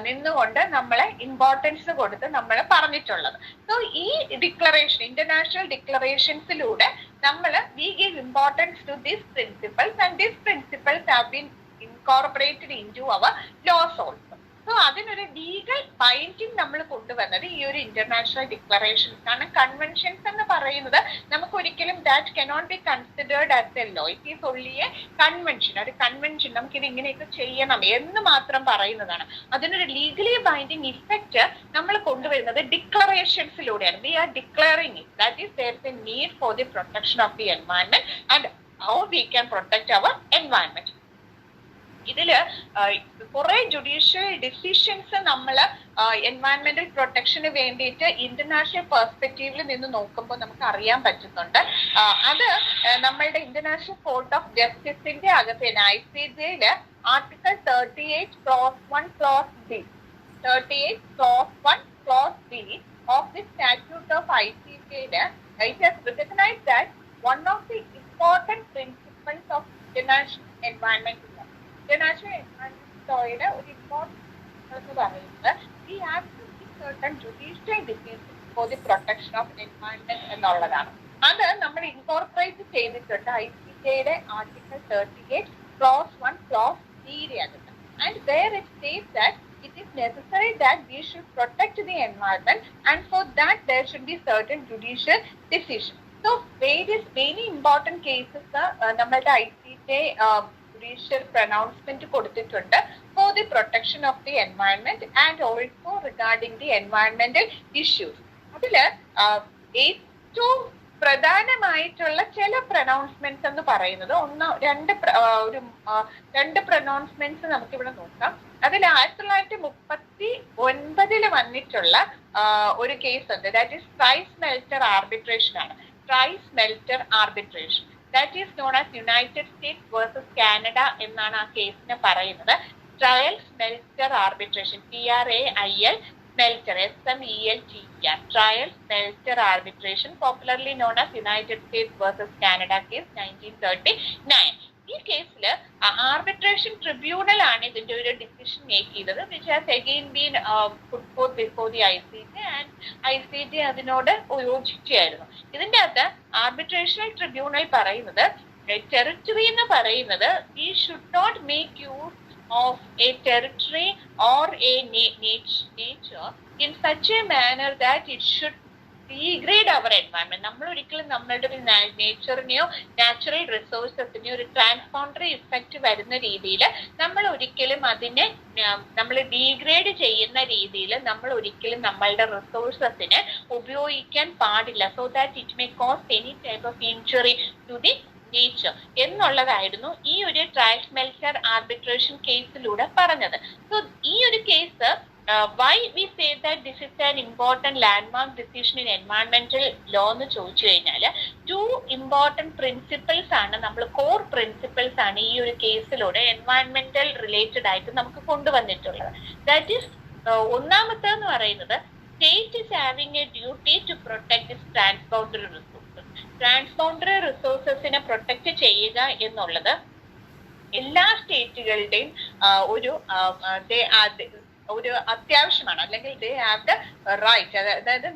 നിന്നുകൊണ്ട് നമ്മളെ ഇമ്പോർട്ടൻസ് കൊടുത്ത് നമ്മൾ പറഞ്ഞിട്ടുള്ളത്. സോ ഈ ഡിക്ലറേഷൻ ഇന്റർനാഷണൽ ഡിക്ലറേഷൻസിലൂടെ നമ്മൾ we give importance to these principles and these principles have been incorporated into our laws also. So അതിനൊരു ലീഗൽ ബൈൻഡിങ് നമ്മൾ കൊണ്ടുവന്നത് ഈ ഒരു ഇന്റർനാഷണൽ ഡിക്ലറേഷൻസ് ആണ്. കൺവെൻഷൻസ് എന്ന് പറയുന്നത് നമുക്ക് ഒരിക്കലും that cannot be considered as a law. It is only a convention. ഒരു കൺവെൻഷൻ നമുക്കിത് ഇങ്ങനെയൊക്കെ ചെയ്യണം എന്ന് മാത്രം പറയുന്നതാണ്. അതിനൊരു ലീഗലി ബൈൻഡിങ് ഇഫക്റ്റ് നമ്മൾ കൊണ്ടുവരുന്നത് ഡിക്ലറേഷൻസിലൂടെയാണ്. We are declaring it that is there is a need for the protection of the environment and how we can protect our environment. ഇതില് കുറെ ജുഡീഷ്യൽ ഡിസിഷൻസ് നമ്മൾ എൻവയൺമെന്റൽ പ്രൊട്ടക്ഷന് വേണ്ടിയിട്ട് ഇന്റർനാഷണൽ പെർസ്പെക്റ്റീവിൽ നിന്ന് നോക്കുമ്പോൾ നമുക്ക് അറിയാൻ പറ്റുന്നുണ്ട്. അത് നമ്മളുടെ ഇന്റർനാഷണൽ കോർട്ട് ഓഫ് ജസ്റ്റിസിന്റെ അകത്ത് തന്നെ ICJയില് article 38 clause 1 clause B 38 clause 1 clause B of the statute of ICJയില് it has recognized that one of the important principles of international environmental law, international environmental law ഒരു ഇമ്പോർട്ടൻറ്റ് എന്ന് പറയുന്നത് we have to give certain judicial decisions for the protection of environment എന്നുള്ളതാണ്. അത് നമ്മൾ incorporate ചെയ്തിട്ടുണ്ട് ICJയുടെ article 38 clause 1 clause B അകത്ത്. And there it states that it is necessary that we should protect the environment and for that there should be certain judicial decisions. So very important cases നമ്മളുടെ ICJ judicial pronouncement കൊടുത്തിട്ടുണ്ട് for the protection of the environment and also regarding the environmental issues. അതില് ഏറ്റവും പ്രധാനമായിട്ടുള്ള ചില പ്രൊനൗൺസ്മെന്റ്സ് എന്ന് പറയുന്നത് രണ്ട് പ്രൊനൗൺസ്മെന്റ്സ് നമുക്കിവിടെ നോക്കാം. അതിൽ 1939 വന്നിട്ടുള്ള ഒരു കേസ് ഉണ്ട്. ദാറ്റ് ഈസ് ട്രൈസ്-മെൽറ്റർ ആർബിട്രേഷൻ ആണ്. Trail smelter arbitration that is known as United States versus Canada എന്നാണ് ആ കേസിനെ പറയുന്നത്. Trail smelter arbitration, TRAIL Smelter, SMELTER, Trial-Smelter Arbitration, popularly known as United States versus Canada case 1939. ഈ കേസിൽ ആർബിട്രേഷൻ ട്രിബ്യൂണൽ ആണ് ഇതിന്റെ ഒരു ഡിസിഷൻ മേക്ക് ചെയ്തത്, which has again been puttu fourth before the ICJ and ICJ അതിനോട് യോജിച്ചായിരുന്നു. ഇതിന്റെ അകത്ത് ആർബിട്രേഷൻ ട്രിബ്യൂണൽ പറയുന്നത് ടെറിട്ടറി എന്ന് പറയുന്നത് we should not make use of a territory or a nature in such a manner that it should degrade our environment. നമ്മൾ ഒരിക്കലും നമ്മളുടെ നേച്ചറിനെയോ natural റിസോഴ്സസിനെയോ ഒരു ട്രാൻസ്ബൗണ്ടറി ഇഫക്റ്റ് വരുന്ന രീതിയിൽ നമ്മൾ ഒരിക്കലും അതിനെ നമ്മൾ ഡീഗ്രേഡ് ചെയ്യുന്ന രീതിയിൽ നമ്മൾ ഒരിക്കലും നമ്മളുടെ റിസോഴ്സസിനെ ഉപയോഗിക്കാൻ പാടില്ല. So that it may cause any type of injury to the nature എന്നുള്ളതായിരുന്നു ഈ ഒരു ട്രയൽസ്-മെൽറ്റർ ആർബിട്രേഷൻ കേസിലൂടെ പറഞ്ഞത്. സോ ഈ ഒരു case why we say that this is an important landmark decision in environmental law എന്ന് ചോദിച്ചു കഴിഞ്ഞാൽ 2 important principles ആണ്, നമ്മൾ കോർ പ്രിൻസിപ്പിൾസ് ആണ് ഈ ഒരു കേസിലൂടെ എൻവയൺമെന്റൽ റിലേറ്റഡ് ആയിട്ട് നമുക്ക് കൊണ്ടുവന്നിട്ടുള്ളത്. ദാറ്റ് ഈസ് ഒന്നാമത്തെന്ന് പറയുന്നത് state is having a duty to protect its transboundary resources. Transboundary റിസോഴ്സസിനെ പ്രൊട്ടക്ട് ചെയ്യുക എന്നുള്ളത് എല്ലാ സ്റ്റേറ്റുകളുടെയും ഒരു അത്യാവശ്യമാണ്, അല്ലെങ്കിൽ ദേ ഹാവ് ദ റൈറ്റ്, അതായത്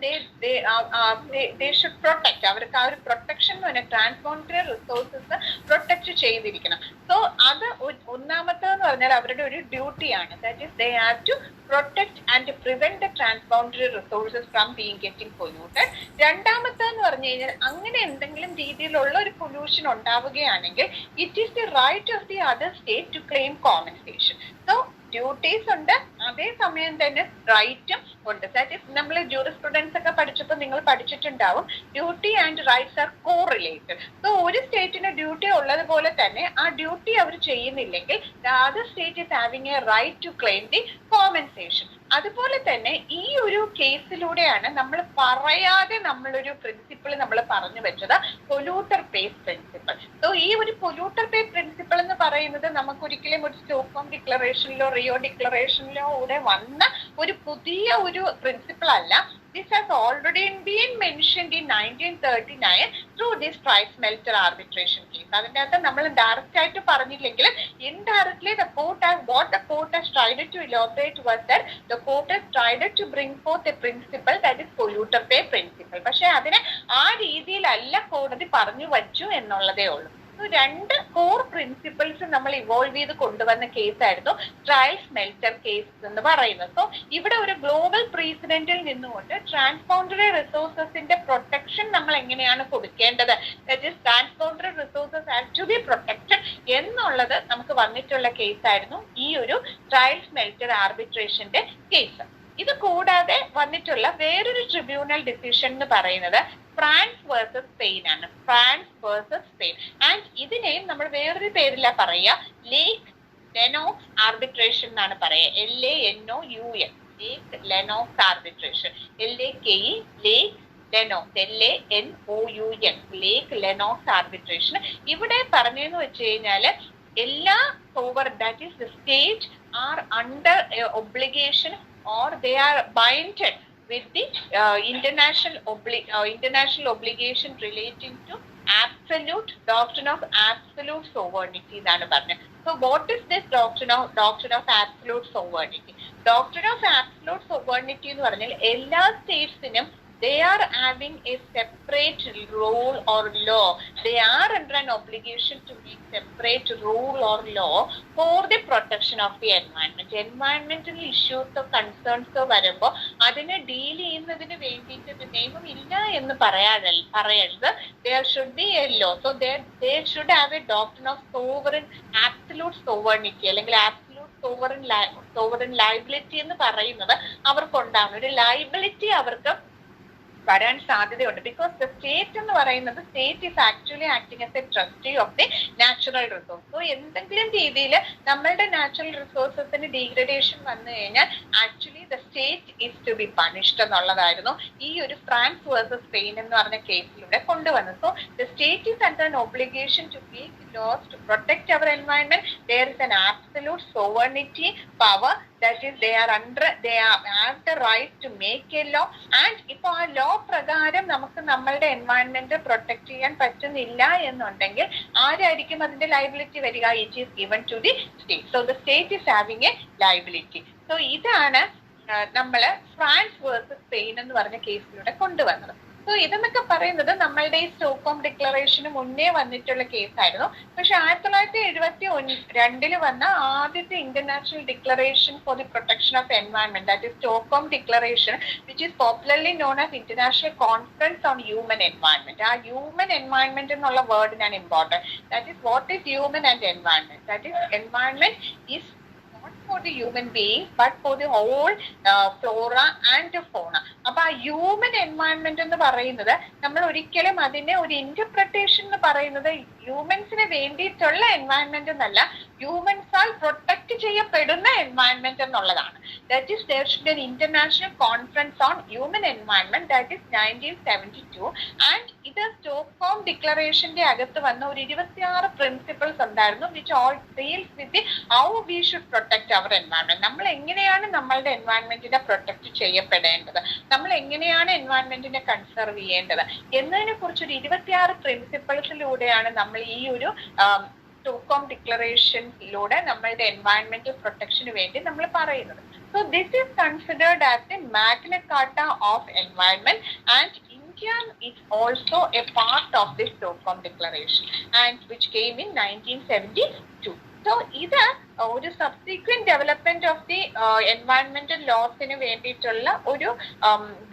ദേ ഷുഡ് പ്രൊട്ടക്ട്, അവർക്ക് ആ ഒരു പ്രൊട്ടക്ഷൻ എന്ന് പറഞ്ഞാൽ ട്രാൻസ്ബൗണ്ടറി റിസോഴ്സസ് പ്രൊട്ടക്ട് ചെയ്തിരിക്കണം. സോ അത് ഒന്നാമത്തെന്ന് പറഞ്ഞാൽ അവരുടെ ഒരു ഡ്യൂട്ടിയാണ്. That is they have to protect and prevent the transboundary resources from being getting polluted. രണ്ടാമത്തെന്ന് പറഞ്ഞു കഴിഞ്ഞാൽ അങ്ങനെ എന്തെങ്കിലും രീതിയിലുള്ള ഒരു പൊല്യൂഷൻ ഉണ്ടാവുകയാണെങ്കിൽ it is the right of the other state to claim compensation. So duties ഉണ്ട്, അതേസമയം തന്നെ റൈറ്റും ഉണ്ട്. ദാറ്റ് ഈസ് നമ്മൾ ജൂറിസ്പ്രുഡൻസ് ഒക്കെ പഠിച്ചപ്പോൾ നിങ്ങൾ പഠിച്ചിട്ടുണ്ടാവും, duty and rights are correlated. So ഒരു സ്റ്റേറ്റിന് ഡ്യൂട്ടി ഉള്ളതുപോലെ തന്നെ ആ ഡ്യൂട്ടി അവർ ചെയ്യുന്നില്ലെങ്കിൽ the other state is having a right to claim the compensation. അതുപോലെ തന്നെ ഈ ഒരു കേസിലൂടെയാണ് നമ്മൾ പറയാതെ നമ്മളൊരു പ്രിൻസിപ്പിൾ നമ്മൾ പറഞ്ഞു വെച്ചത്, പൊല്യൂട്ടർ പേസ് പ്രിൻസിപ്പിൾ. സോ ഈ ഒരു പൊല്യൂട്ടർ പേസ് പ്രിൻസിപ്പിൾ എന്ന് പറയുന്നത് നമുക്കൊരിക്കലും ഒരു സ്റ്റോക്ക്ഹോം ഡിക്ലറേഷനിലോ റിയോ ഡിക്ലറേഷനിലോ കൂടെ വന്ന ഒരു പുതിയ ഒരു പ്രിൻസിപ്പിൾ അല്ല. This has already been mentioned in 1939 through this Trice-Melter arbitration case. അതിന്റെ അകത്ത് നമ്മൾ ഡയറക്റ്റ് ആയിട്ട് പറഞ്ഞില്ലെങ്കിൽ indirectly what the court has tried to elaborate was that the court has tried to bring forth a principle that is polluter pay principle. പക്ഷെ അതിനെ ആ രീതിയിലല്ല കോടതി പറഞ്ഞു വച്ചു എന്നുള്ളതേ ഉള്ളൂ. രണ്ട് കോർ പ്രിൻസിപ്പിൾസ് നമ്മൾ ഇവോൾവ് ചെയ്ത് കൊണ്ടുവന്ന കേസായിരുന്നു ട്രയൽസ്-മെൽറ്റർ കേസ് എന്ന് പറയുന്നത്. സോ ഇവിടെ ഒരു ഗ്ലോബൽ പ്രീസിഡന്റിൽ നിന്നുകൊണ്ട് ട്രാൻസ്ബൗണ്ടറി റിസോഴ്സസിന്റെ പ്രൊട്ടക്ഷൻ നമ്മൾ എങ്ങനെയാണ് കൊടുക്കേണ്ടത്, that is transboundary resources have to be protected എന്നുള്ളത് നമുക്ക് വന്നിട്ടുള്ള കേസായിരുന്നു ഈ ഒരു ട്രയൽസ്-മെൽറ്റർ ആർബിട്രേഷന്റെ കേസ്. ഇത് കൂടാതെ വന്നിട്ടുള്ള വേറൊരു ട്രിബ്യൂണൽ ഡിസിഷൻ എന്ന് പറയുന്നത് ഫ്രാൻസ് വേഴ്സസ് സ്പെയിൻ ആണ്. France versus Spain. ആൻഡ് ഇതിനെയും നമ്മൾ വേറൊരു പേരില്ല പറയുക, ലേക്ക് ലെനോക്സ് ആർബിട്രേഷൻ എന്നാണ് പറയുക. LANOUX, ലേക്ക് ലെനോക്സ് ആർബിട്രേഷൻ. LAKE, ലേക്ക് ലെനോക്സ്, LANOUX, ലേക്ക് ലെനോക്സ് ആർബിട്രേഷൻ. ഇവിടെ പറഞ്ഞെന്ന് വെച്ച് കഴിഞ്ഞാല് എല്ലാ that is the state are under obligation or they are binded with the international obligation relating to doctrine of absolute sovereignty എന്നാണ് പറഞ്ഞത്. So what is this doctrine of absolute sovereignty? Doctrine of absolute sovereignty എന്ന് പറഞ്ഞാൽ എല്ലാ സ്റ്റേറ്റ്സിനും they are having a separate rule or law. They are under an obligation to make separate rule or law for the protection of the environment. Environmental issues or concerns വരുമ്പോൾ അതിനെ deal ചെയ്യുന്നതിന് വേണ്ടിയിട്ട് നിയമം ഇല്ല എന്ന് പറയരുത്. There should be a law. So they should have a doctrine of sovereign absolute sovereignty അല്ലെങ്കിൽ sovereign liability എന്ന് പറയുന്നത് അവർക്കുണ്ടാവണം. ഒരു ലയബിലിറ്റി അവർക്ക് വരാൻ സാധ്യതയുണ്ട്. ബിക്കോസ് ദ സ്റ്റേറ്റ് എന്ന് പറയുന്നത് state is actually acting as a trustee of the natural resource. So എന്തെങ്കിലും രീതിയിൽ നമ്മളുടെ നാച്ചുറൽ റിസോഴ്സസിന് ഡീഗ്രഡേഷൻ വന്നു കഴിഞ്ഞാൽ actually the state is to be punished എന്നുള്ളതായിരുന്നു ഈ ഒരു ഫ്രാൻസ് വേഴ്സസ് സ്പെയിൻ എന്ന് പറഞ്ഞ കേസിലൂടെ കൊണ്ടുവന്നത്. So the state is under an obligation to make laws to protect our environment. There is an absolute sovereignty power, that is they have the right to make a law. And ഇപ്പൊ ആ law പ്രകാരം നമുക്ക് നമ്മളുടെ environment protect ചെയ്യാൻ പറ്റുന്നില്ല എന്നുണ്ടെങ്കിൽ ആരായിരിക്കും അതിന്റെ ലയബിലിറ്റി വരിക? It is given to the state. So the state is having a liability. So ഇതാണ് നമ്മള് ഫ്രാൻസ് വേഴ്സസ് സ്പെയിൻ എന്ന് പറഞ്ഞ കേസിലൂടെ കൊണ്ടുവന്നത്. സോ ഇതെന്നൊക്കെ പറയുന്നത് നമ്മളുടെ ഈ സ്റ്റോക്ക്ഹോം ഡിക്ലറേഷന് മുന്നേ വന്നിട്ടുള്ള കേസായിരുന്നു. പക്ഷെ 1972 വന്ന ആദ്യത്തെ international declaration for the protection of environment, that is Stockholm declaration, which is popularly known as international conference on human environment. ആ ഹ്യൂമൻ എൻവയൺമെന്റ് എന്നുള്ള വേർഡിനാണ് important. That is what is human and environment. That is environment is for the human being but for the whole flora and fauna. അപ്പൊ ആ human environment എന്ന് പറയുന്നത് നമ്മൾ ഒരിക്കലും അതിനെ ഒരു ഇന്റർപ്രിട്ടേഷൻ എന്ന് പറയുന്നത് ഹ്യൂമൻസിന് വേണ്ടിയിട്ടുള്ള എൻവയൺമെന്റ് എന്നല്ല, ഹ്യൂമൻസാൽ പ്രൊട്ടക്ട് ചെയ്യപ്പെടുന്ന എൻവയൺമെന്റ് എന്നുള്ളതാണ്. That is there should be an international conference on human environment, that is 1972. And ഇത് സ്റ്റോക്ക്ഹോം ഡിക്ലറേഷന്റെ അകത്ത് വന്ന ഒരു 26 പ്രിൻസിപ്പിൾസ് ഉണ്ടായിരുന്നു, which all deals with how we should protect our environment. നമ്മൾ എങ്ങനെയാണ് നമ്മളുടെ എൻവയൺമെന്റിനെ പ്രൊട്ടക്ട് ചെയ്യപ്പെടേണ്ടത്, നമ്മൾ എങ്ങനെയാണ് എൻവയൺമെന്റിനെ കൺസർവ് ചെയ്യേണ്ടത് എന്നതിനെ കുറിച്ച് ഒരു 26 പ്രിൻസിപ്പിൾസിലൂടെയാണ് നമ്മൾ ഈ ഒരു സ്റ്റോക്ക്ഹോം ഡിക്ലറേഷനിലൂടെ നമ്മളുടെ എൻവയൺമെന്റൽ പ്രൊട്ടക്ഷന് വേണ്ടി നമ്മൾ പറയുന്നത്. So this is considered as the Magna Carta of environment and India is also a part of this Stockholm Declaration and which came in 1972. So ഇത് ഒരു സബ്സീക്വന്റ് ഡെവലപ്മെന്റ് ഓഫ് ദി എൻവയൺമെന്റൽ ലോസിന് വേണ്ടിയിട്ടുള്ള ഒരു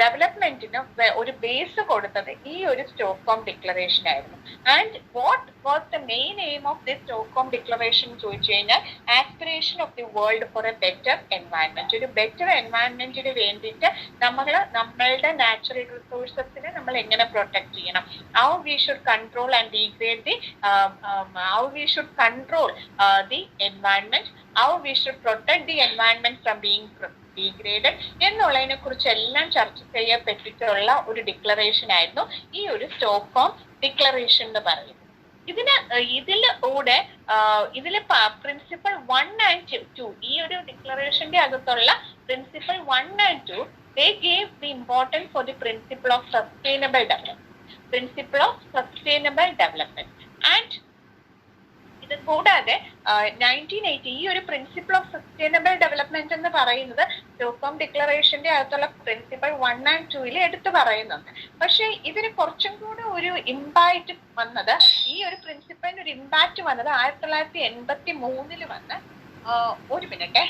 ഡെവലപ്മെന്റിന് ഒരു ബേസ് കൊടുത്തത് ഈ ഒരു സ്റ്റോക്ക്ഹോം ഡിക്ലറേഷൻ ആയിരുന്നു. And what was the main aim of the Stockholm declaration ചോദിച്ചു കഴിഞ്ഞാൽ aspiration of the world four A better environment. ഒരു ബെറ്റർ എൻവയൺമെന്റിന് വേണ്ടിയിട്ട് നമ്മളുടെ നാച്ചുറൽ റിസോഴ്സസിനെ നമ്മൾ എങ്ങനെ പ്രൊട്ടക്ട് ചെയ്യണം, how we should control and degrade the how we should control the environment, how we should protect the environment from being degraded എന്നുള്ളതിനെ കുറിച്ച് എല്ലാം ചർച്ച ചെയ്യപ്പെട്ടിട്ടുള്ള ഒരു ഡിക്ലറേഷൻ ആയിരുന്നു ഈ ഒരു സ്റ്റോക്ക്ഹോം ഡിക്ലറേഷൻ എന്ന് പറയുന്നത്. ഇതില് പ്രിൻസിപ്പൽ 1 and 2, ഈ ഒരു ഡിക്ലറേഷന്റെ അകത്തുള്ള principal 1 and 2 they gave the importance for the principle of sustainable development and ഇത് കൂടാതെ 1980 ഈ ഒരു പ്രിൻസിപ്പിൾ ഓഫ് സസ്റ്റൈനബിൾ ഡെവലപ്മെന്റ് എന്ന് പറയുന്നത് സ്റ്റോക്ക്ഹോം ഡിക്ലറേഷന്റെ അകത്തുള്ള പ്രിൻസിപ്പിൾ 1 and 2 എടുത്തു പറയുന്നുണ്ട്. പക്ഷെ ഇതിന് കുറച്ചും കൂടെ ഒരു ഇമ്പാക്ട് വന്നത്, ഈ ഒരു പ്രിൻസിപ്പിളിന് ഒരു ഇമ്പാക്ട് വന്നത് 1983 വന്ന് ഒരു മിനിറ്റ്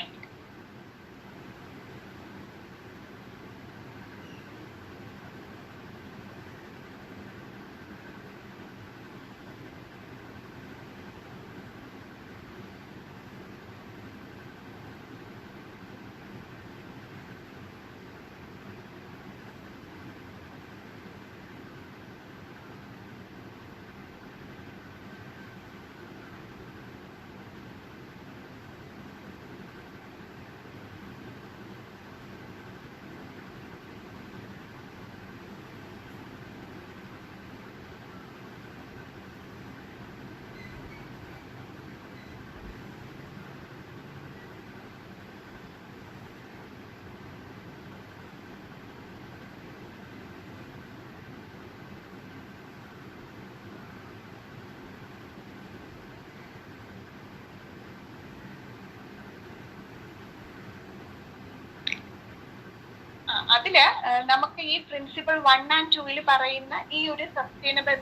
അതില് നമുക്ക് ഈ പ്രിൻസിപ്പിൾ 1 and 2 പറയുന്ന ഈ ഒരു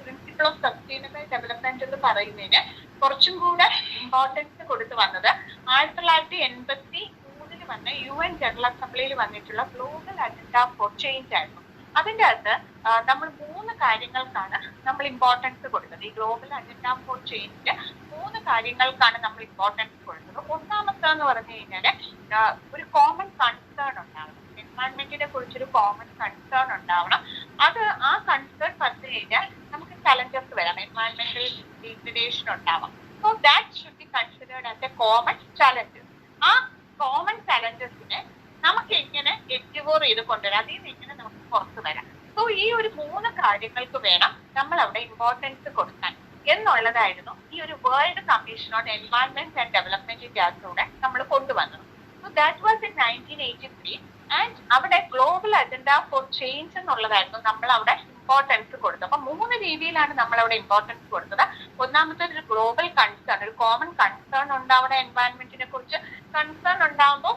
പ്രിൻസിപ്പിൾ ഓഫ് സസ്റ്റൈനബിൾ ഡെവലപ്മെന്റ് എന്ന് പറയുന്നതിന് കുറച്ചും കൂടെ ഇമ്പോർട്ടൻസ് കൊടുത്തു വന്നത് 1983 വന്ന UN ജനറൽ അസംബ്ലിയിൽ വന്നിട്ടുള്ള ഗ്ലോബൽ അജണ്ട ഫോർ ചേഞ്ച് ആയിരുന്നു. അതിൻ്റെ അകത്ത് നമ്മൾ 3 കാര്യങ്ങൾക്കാണ് നമ്മൾ ഇമ്പോർട്ടൻസ് കൊടുത്തത്. ഈ ഗ്ലോബൽ അജണ്ട ഫോർ ചേഞ്ചിന്റെ 3 കാര്യങ്ങൾക്കാണ് നമ്മൾ ഇമ്പോർട്ടൻസ് കൊടുത്തത്. ഒന്നാമത്തെന്ന് പറഞ്ഞു കഴിഞ്ഞാൽ ഒരു കോമൺ കൺസേൺ ഉണ്ടാകും. എൻവയൺമെന്റിനെ കുറിച്ചൊരു കോമൺ കൺസേൺ ഉണ്ടാവണം. അത് ആ കൺസേൺ വന്നു കഴിഞ്ഞാൽ നമുക്ക് ചലഞ്ചസ് വരാം, എൻവയൺമെന്റൽ ഡിഗ്രഡേഷൻ ഉണ്ടാവാം. So that should be considered as A common challenges. ആ കോമൺ ചലഞ്ചസിനെ നമുക്ക് എങ്ങനെ എൻഡ്യൂർ ചെയ്ത് കൊണ്ടുവരാം, അതിൽ നിന്ന് എങ്ങനെ നമുക്ക് പുറത്തു വരാം. സോ ഈ ഒരു 3 കാര്യങ്ങൾക്ക് വേണം നമ്മൾ അവിടെ ഇമ്പോർട്ടൻസ് കൊടുക്കാൻ എന്നുള്ളതായിരുന്നു ഈ ഒരു world commission on environment and ഡെവലപ്മെന്റിന്റെ അകത്തൂടെ നമ്മൾ കൊണ്ടുവന്നത്. So that was in 1983 and അവിടെ ഗ്ലോബൽ അജണ്ട ഫോർ ചേഞ്ച് എന്നുള്ളതായിരുന്നു നമ്മൾ അവിടെ ഇമ്പോർട്ടൻസ് കൊടുത്തത്. അപ്പൊ 3 രീതിയിലാണ് നമ്മൾ അവിടെ ഇമ്പോർട്ടൻസ് കൊടുത്തത്. ഒന്നാമത്തെ ഒരു ഗ്ലോബൽ കൺസേൺ, ഒരു കോമൺ കൺസേൺ ഉണ്ടാവുന്ന എൻവയൺമെന്റിനെ കുറിച്ച്. കൺസേൺ ഉണ്ടാകുമ്പോൾ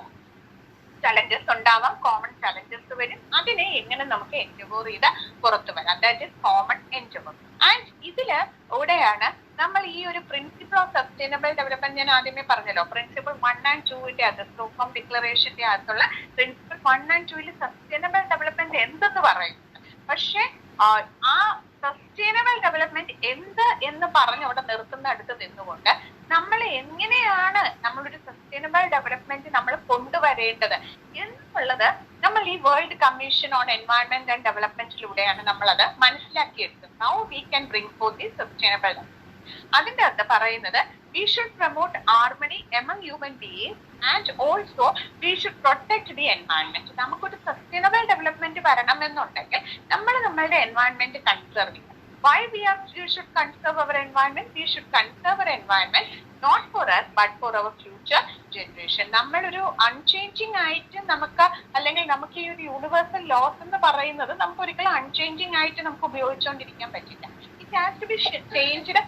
ചലഞ്ചസ് ഉണ്ടാവാം, കോമൺ ചലഞ്ചസ് വരും. അതിനെ എങ്ങനെ നമുക്ക് എൻഡ്യൂർ ചെയ്ത് പുറത്തു വരാം, that is common endure. And ഇതില് ഇവിടെയാണ് നമ്മൾ ഈ ഒരു പ്രിൻസിപ്പിൾ ഓഫ് സസ്റ്റൈനബിൾ ഡെവലപ്മെന്റ്, ഞാൻ ആദ്യമേ പറഞ്ഞല്ലോ, പ്രിൻസിപ്പിൾ 1 and 2 അത് സ്റ്റോക്ക്ഹോം ഡിക്ലറേഷന്റെ അകത്തുള്ള പ്രിൻസിപ്പിൾ 1 and 2 സസ്റ്റൈനബിൾ ഡെവലപ്മെന്റ് എന്തെന്ന് പറയുന്നത്. പക്ഷെ ആ സസ്റ്റൈനബിൾ ഡെവലപ്മെന്റ് എന്ത് എന്ന് പറഞ്ഞ് അവിടെ നിർത്തുന്ന അടുത്ത് നിന്നുകൊണ്ട് നമ്മൾ എങ്ങനെയാണ് നമ്മളൊരു സസ്റ്റൈനബിൾ ഡെവലപ്മെന്റ് നമ്മൾ കൊണ്ടുവരേണ്ടത് എന്നുള്ളത് നമ്മൾ ഈ world commission on environment and ഡെവലപ്മെന്റിലൂടെയാണ് നമ്മളത് മനസ്സിലാക്കിയെടുത്തത്. Now we can bring for the sustainable development. അതിന്റെ അകത്ത് പറയുന്നത് we should promote harmony among human beings and also we should protect the environment. നമുക്കൊരു സസ്റ്റൈനബിൾ ഡെവലപ്മെന്റ് വരണം എന്നുണ്ടെങ്കിൽ നമ്മൾ നമ്മളുടെ എൻവയൺമെന്റ് കൺസേർവ് ചെയ്യണം. Why we should conserve our environment? We should conserve our environment not for us but for our future generation. നമ്മളൊരു unchanging ആയിട്ട് നമുക്ക്, അല്ലെങ്കിൽ നമുക്ക് ഈ ഒരു യൂണിവേഴ്സൽ ലോസ് എന്ന് പറയുന്നത് നമുക്ക് ഒരിക്കലും അൺചേഞ്ചിങ് ആയിട്ട് നമുക്ക് ഉപയോഗിച്ചുകൊണ്ടിരിക്കാൻ പറ്റില്ല. It has to be changed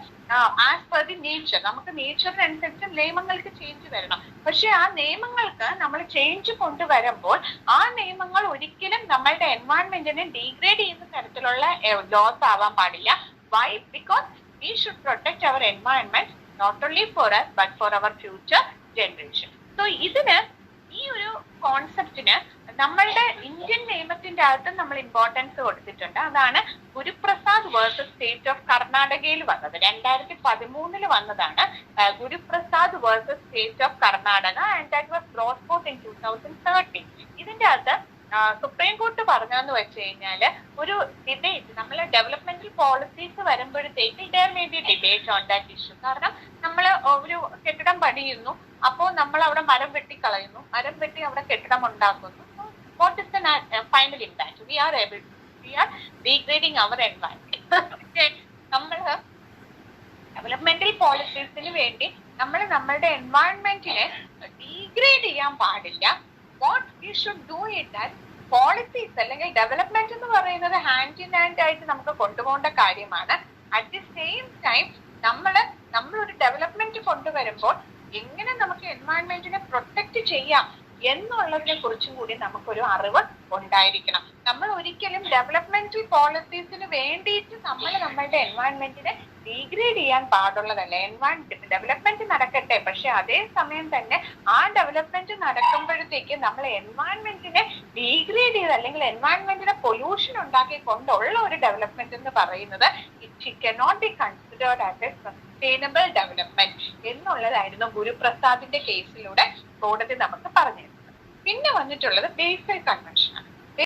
as per the nature. നമുക്ക് നേച്ചറിനനുസരിച്ച് നിയമങ്ങൾക്ക് ചേഞ്ച് വരണം. പക്ഷെ ആ നിയമങ്ങൾക്ക് നമ്മൾ ചേഞ്ച് കൊണ്ടുവരുമ്പോൾ ആ നിയമങ്ങൾ ഒരിക്കലും നമ്മളുടെ എൻവയൺമെന്റിനെ ഡീഗ്രേഡ് ചെയ്യുന്ന തരത്തിലുള്ള ലോസ് ആവാൻ പാടില്ല. Why? Because we should protect our environment not only for us but for our future generation. So ഇതിന്, ഈ ഒരു കോൺസെപ്റ്റിന് നമ്മളുടെ ഇന്ത്യൻ നിയമത്തിന്റെ അകത്ത് നമ്മൾ ഇമ്പോർട്ടൻസ് കൊടുത്തിട്ടുണ്ട്. അതാണ് ഗുരുപ്രസാദ് വേഴ്സസ് സ്റ്റേറ്റ് ഓഫ് കർണാടകയിൽ വന്നത്. 2013 വന്നതാണ് Guruprasad versus state of Karnataka and that was brought forth in 2013. ഇതിന്റെ അകത്ത് സുപ്രീം കോർട്ട് പറഞ്ഞെന്ന് വെച്ച് കഴിഞ്ഞാല് ഒരു ഡിബേറ്റ്, നമ്മൾ ഡെവലപ്മെന്റൽ പോളിസീസ് വരുമ്പോഴത്തേക്ക് there may be debate on that issue. കാരണം നമ്മൾ ഒരു കെട്ടിടം പണിയുന്നു, അപ്പോൾ നമ്മൾ അവിടെ മരം വെട്ടിക്കളയുന്നു, മരം വെട്ടി അവിടെ കെട്ടിടം ഉണ്ടാക്കുന്നു. What is the final impact? We are degrading our environment. നമ്മൾ ഡെവലപ്മെന്റൽ പോളിസീസിന് വേണ്ടി നമ്മൾ നമ്മളുടെ എൻവയൺമെന്റിനെ ഡീഗ്രേഡ് ചെയ്യാൻ പാടില്ല. What we should do it that policies അല്ലെങ്കിൽ ഡെവലപ്മെന്റ് എന്ന് പറയുന്നത് ഹാൻഡ് ഇൻ ഹാൻഡ് ആയിട്ട് നമുക്ക് കൊണ്ടുപോകേണ്ട കാര്യമാണ്. അറ്റ് ദി സെയിം ടൈം നമ്മളൊരു ഡെവലപ്മെന്റ് കൊണ്ടുവരുമ്പോൾ എങ്ങനെ നമുക്ക് എൻവയൺമെന്റിനെ പ്രൊട്ടക്ട് ചെയ്യാം എന്നുള്ളതിനെ കുറിച്ചും കൂടി നമുക്കൊരു അറിവ് ഉണ്ടായിരിക്കണം. നമ്മൾ ഒരിക്കലും ഡെവലപ്മെന്റൽ പോളിസീസിന് വേണ്ടിയിട്ട് നമ്മളുടെ എൻവയൺമെന്റിനെ ഡീഗ്രേഡ് ചെയ്യാൻ പാടുള്ളതല്ല. ഡെവലപ്മെന്റ് നടക്കട്ടെ, പക്ഷെ അതേ സമയം തന്നെ ആ ഡെവലപ്മെന്റ് നടക്കുമ്പോഴത്തേക്ക് നമ്മൾ എൻവയൺമെന്റിനെ ഡീഗ്രേഡ് ചെയ്ത് അല്ലെങ്കിൽ എൻവയൺമെന്റിനെ പൊല്യൂഷൻ ഉണ്ടാക്കി കൊണ്ടുള്ള ഒരു ഡെവലപ്മെന്റ് എന്ന് പറയുന്നത് it cannot be considered as A sustainable development എന്നുള്ളതായിരുന്നു ഗുരുപ്രസാദിന്റെ കേസിലൂടെ കോടതി നമുക്ക് പറഞ്ഞു. പിന്നെ വന്നിട്ടുള്ളത് ബേസൽ കൺവെൻഷൻ.